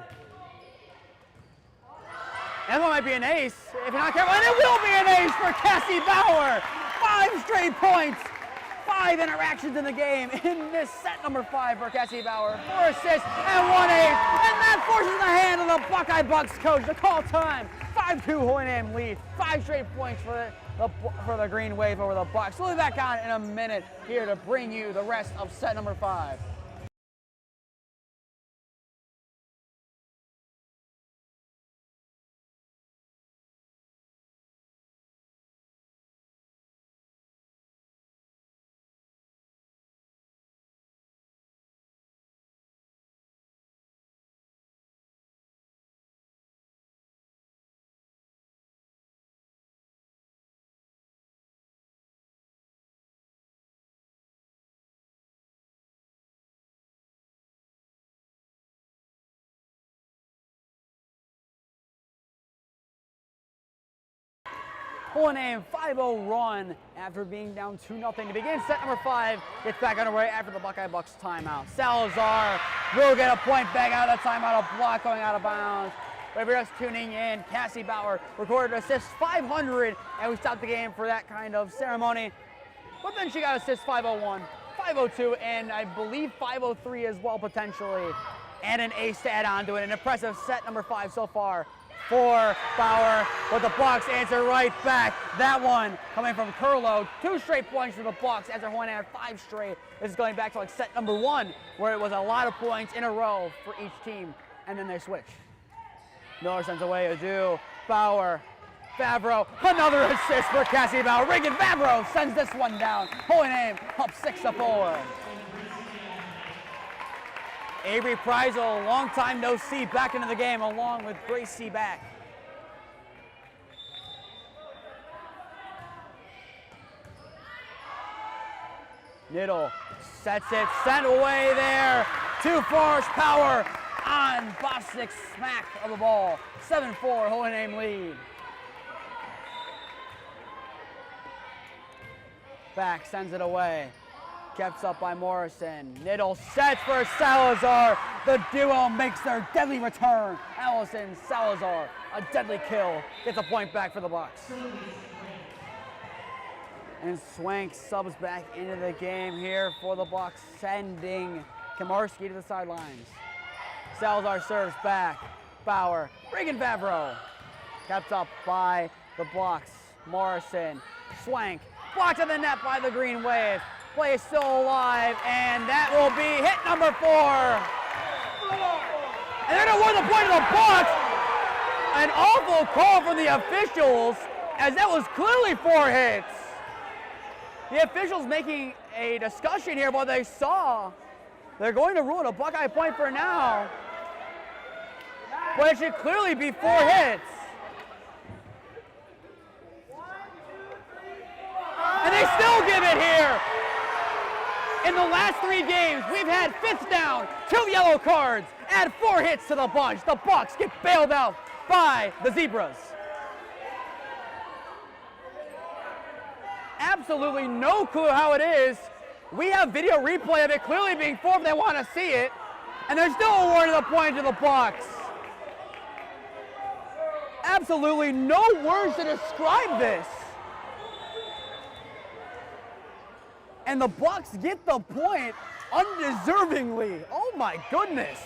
That one might be an ace, if you're not careful, and it will be an ace for Cassie Bauer. 5 straight points, 5 interactions in the game in this set number 5 for Cassie Bauer. 4 assists and 1 ace, and that forces the hand of the Buckeye Bucks coach to call time. 5-2 Holy Name lead, 5 straight points for the Green Wave over the Bucks. We'll be back on in a minute here to bring you the rest of set number 5. Holy Name 5-0 run after being down 2-0 to begin set number 5. Gets back underway after the Buckeye Bucks timeout. Salazar will get a point back out of that timeout. A block going out of bounds. But if you're just tuning in, Cassie Bauer recorded assist 500, and we stopped the game for that kind of ceremony. But then she got assist 501, 502, and I believe 503 as well potentially. and an ace to add on to it. An impressive set number 5 so far for Bauer, but the Bucks answer right back. That one coming from Curlow. 2 straight points for the Bucks after Holy Name had 5 straight. This is going back to like set number 1, where it was a lot of points in a row for each team, and then they switch. Miller sends away Adu. Bauer. Favreau. Another assist for Cassie Bauer. Regan Favreau sends this one down. Holy Name up 6-4. Avery Preisel, long time no see, back into the game along with Grace C. back. Niddle sets it, sent away there. 2 force power on Bostic's smack of the ball. 7-4, Holy Name lead. Back sends it away. Kept up by Morrison. Niddle sets for Salazar. The duo makes their deadly return. Allison, Salazar, a deadly kill. Gets a point back for the Bucks. And Swank subs back into the game here for the Bucks, sending Komarski to the sidelines. Salazar serves back. Bauer, Regan Favreau. Kept up by the Bucks. Morrison, Swank, blocked in the net by the Green Wave. Play is still alive, and that will be hit number 4. And they're going to award the point to the Bucks. An awful call from the officials, as that was clearly 4 hits. The officials making a discussion here, but they saw. They're going to rule it a Buckeye point for now. But it should clearly be 4 hits. And they still give it here. In the last 3 games, we've had 5th down, 2 yellow cards, add 4 hits to the bunch. The Bucks get bailed out by the Zebras. Absolutely no clue how it is. We have video replay of it clearly being 4 if they want to see it. And they're still awarding the point to the Bucks. Absolutely no words to describe this. And the Bucks get the point undeservingly. Oh my goodness.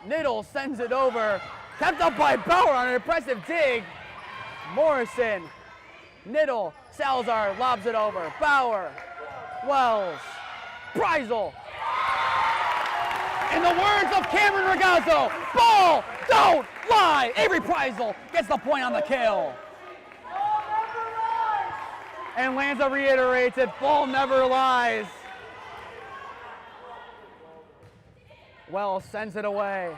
Niddle sends it over. Kept up by Bauer on an impressive dig. Morrison, Niddle, Salazar lobs it over. Bauer, Wells, Preisel. In the words of Cameron Ragazzo, ball don't lie. Avery Preisel gets the point on the kill. And Lanza reiterates it, ball never lies. Wells sends it away.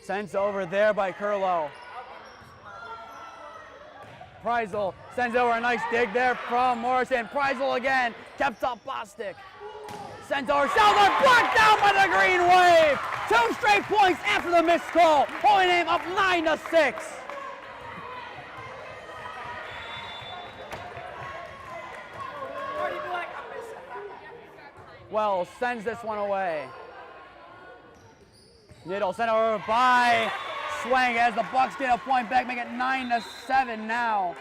Sends over there by Curlow. Preisel sends over a nice dig there from Morrison. Preisel again, kept up Bostic. Sends over Salazar, blocked down by the Green Wave. 2 straight points after the missed call. Holy Name up 9-6. Wells sends this one away. Niddle sent over by Swang as the Bucks get a point back, make it 9-7 now.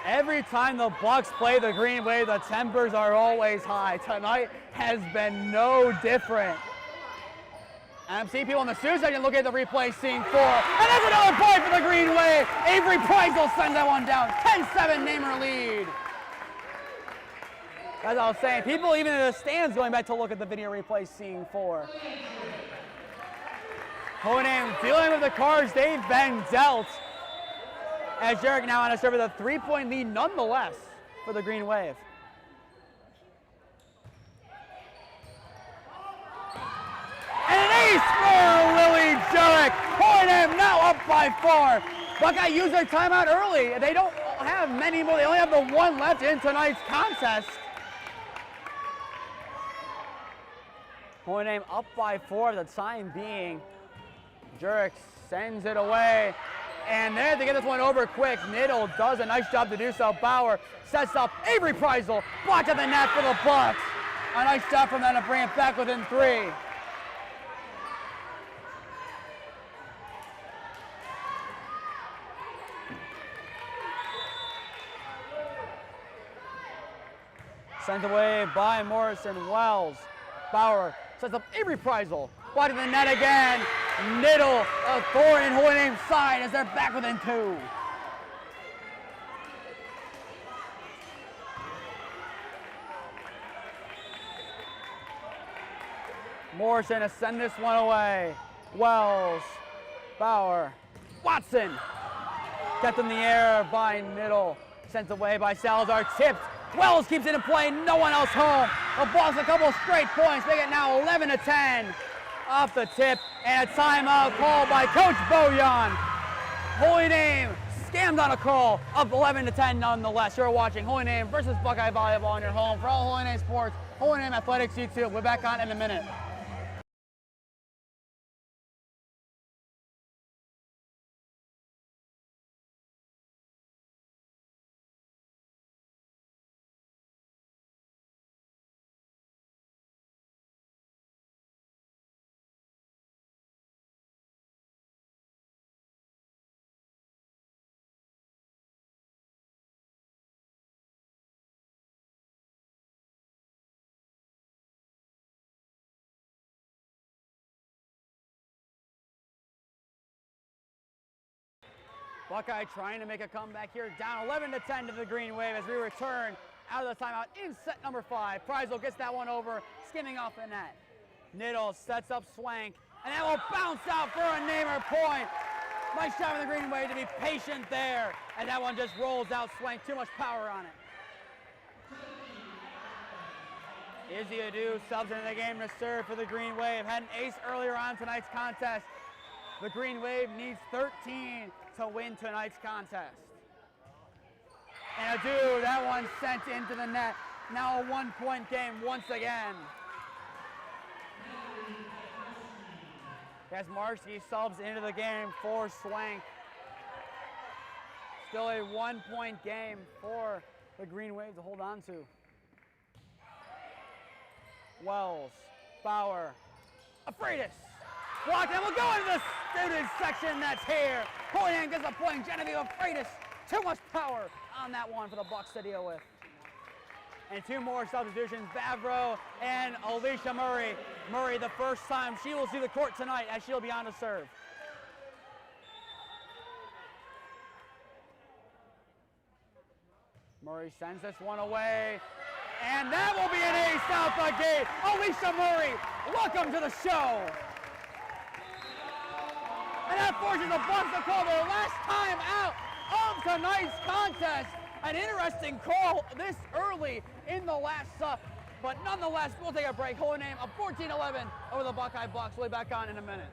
Every time the Bucks play the Green Wave, the tempers are always high. Tonight has been no different. And I'm seeing people in the studio section look at the replay, seeing 4. And there's another point for the Green Wave. Avery Preisel sends that one down. 10-7 Namer lead. As I was saying, people even in the stands going back to look at the video replay, seeing 4. Holy Name dealing with the cards they've been dealt. As Jarek now on a serve with a 3-point lead nonetheless for the Green Wave. And an ace for Lily Jarek. Holy Name now up by 4. Buckeye used their timeout early. They don't have many more. They only have the 1 left in tonight's contest. Holy Name up by 4 for the time being. Jurek sends it away. And there they get this one over quick. Niddle does a nice job to do so. Bauer sets up Avery Preisel. Blocked at the net for the Bucks. A nice job from them to bring it back within 3. Sent away by Morrison. Wells. Bauer sets up a reprisal. Body the net again. Middle of Thornton and Holy Name side as they're back within 2. Morrison to send this one away. Wells. Bauer. Watson. Kept in the air by Middle. Sent away by Salazar. Tipped. Wells keeps it in play. No one else home. The Bucks a couple straight points. Make it now 11-10 off the tip. And a timeout called by Coach Bojan. Holy Name scammed on a call. Up 11-10 nonetheless. You're watching Holy Name versus Buckeye Volleyball on your home for all Holy Name sports. Holy Name Athletics YouTube. We're back on in a minute. Buckeye trying to make a comeback here, down 11-10 to the Green Wave as we return out of the timeout in set number 5. Preisel gets that one over, skimming off the net. Niddle sets up Swank, and that will bounce out for a Namer point. Nice job in the Green Wave to be patient there, and that one just rolls out Swank, too much power on it. Izzy Adu subs into the game to serve for the Green Wave. Had an ace earlier on tonight's contest. The Green Wave needs 13 to win tonight's contest. And Adu, that one sent into the net. Now a 1-point game once again. Kasmarski subs into the game for Swank. Still a 1-point game for the Green Wave to hold on to. Wells, Bauer, Afreitas. Blocked, and we'll go into the student section that's here. Holy Name gets a point. Genevieve Afreitas, too much power on that one for the Bucks to deal with. And 2 more substitutions, Bavro and Alicia Murray. Murray, the first time she will see the court tonight as she'll be on to serve. Murray sends this one away. And that will be an ace out the gate. Alicia Murray, welcome to the show. And that forces the Bucks to call their last time out of tonight's contest. An interesting call this early in the last but nonetheless, we'll take a break. Holy Name a 14-11 over the Buckeye Bucks. We'll be back on in a minute.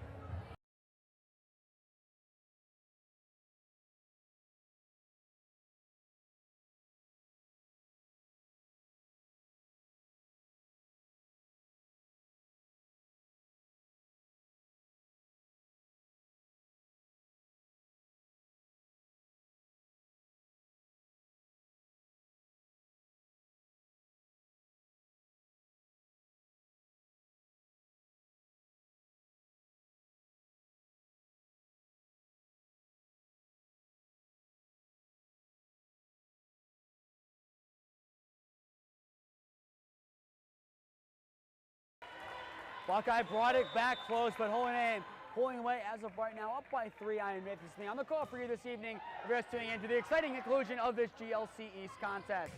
Buckeye brought it back close, but Holy Name pulling away as of right now, up by 3. I am Nathan Smee. On the call for you this evening, we're just tuning into the exciting conclusion of this GLC East contest.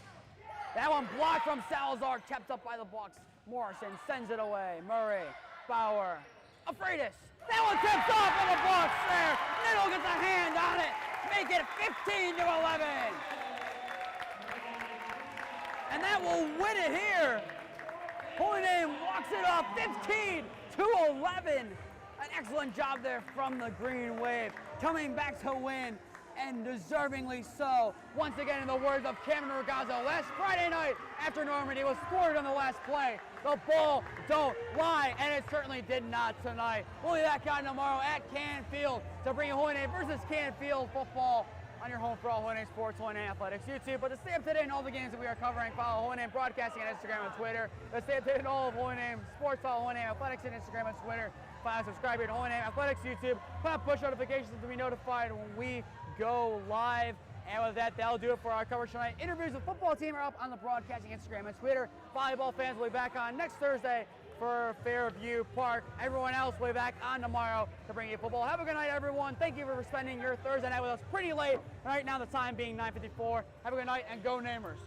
That one blocked from Salazar, kept up by the Bucks. Morrison sends it away. Murray, Bauer, Afreitas. That one tips off of the Bucks there. Niddle gets a hand on it. Make it 15-11. And that will win it here. Holy Name walks it off 15-11. An excellent job there from the Green Wave. Coming back to win, and deservingly so. Once again, in the words of Cameron Ragazzo, last Friday night after Normandy was scored on the last play. The ball don't lie, and it certainly did not tonight. We'll be back on tomorrow at Canfield to bring you Holy Name versus Canfield football on your home for all Holy Name Sports, Holy Name Athletics YouTube. But to stay up to date on all the games that we are covering, follow Holy Name Broadcasting on Instagram and Twitter. To stay up to date on all of Holy Name Sports, follow Holy Name Athletics on Instagram and Twitter. Follow, subscribe here to Holy Name Athletics YouTube. Push notifications to be notified when we go live. And with that, that'll do it for our coverage tonight. Interviews with the football team are up on the broadcasting Instagram and Twitter. Volleyball fans will be back on next Thursday for Fairview Park. Everyone else will be back on tomorrow to bring you football. Have a good night, everyone. Thank you for spending your Thursday night with us pretty late. Right now, the time being 9:54. Have a good night and go Namers.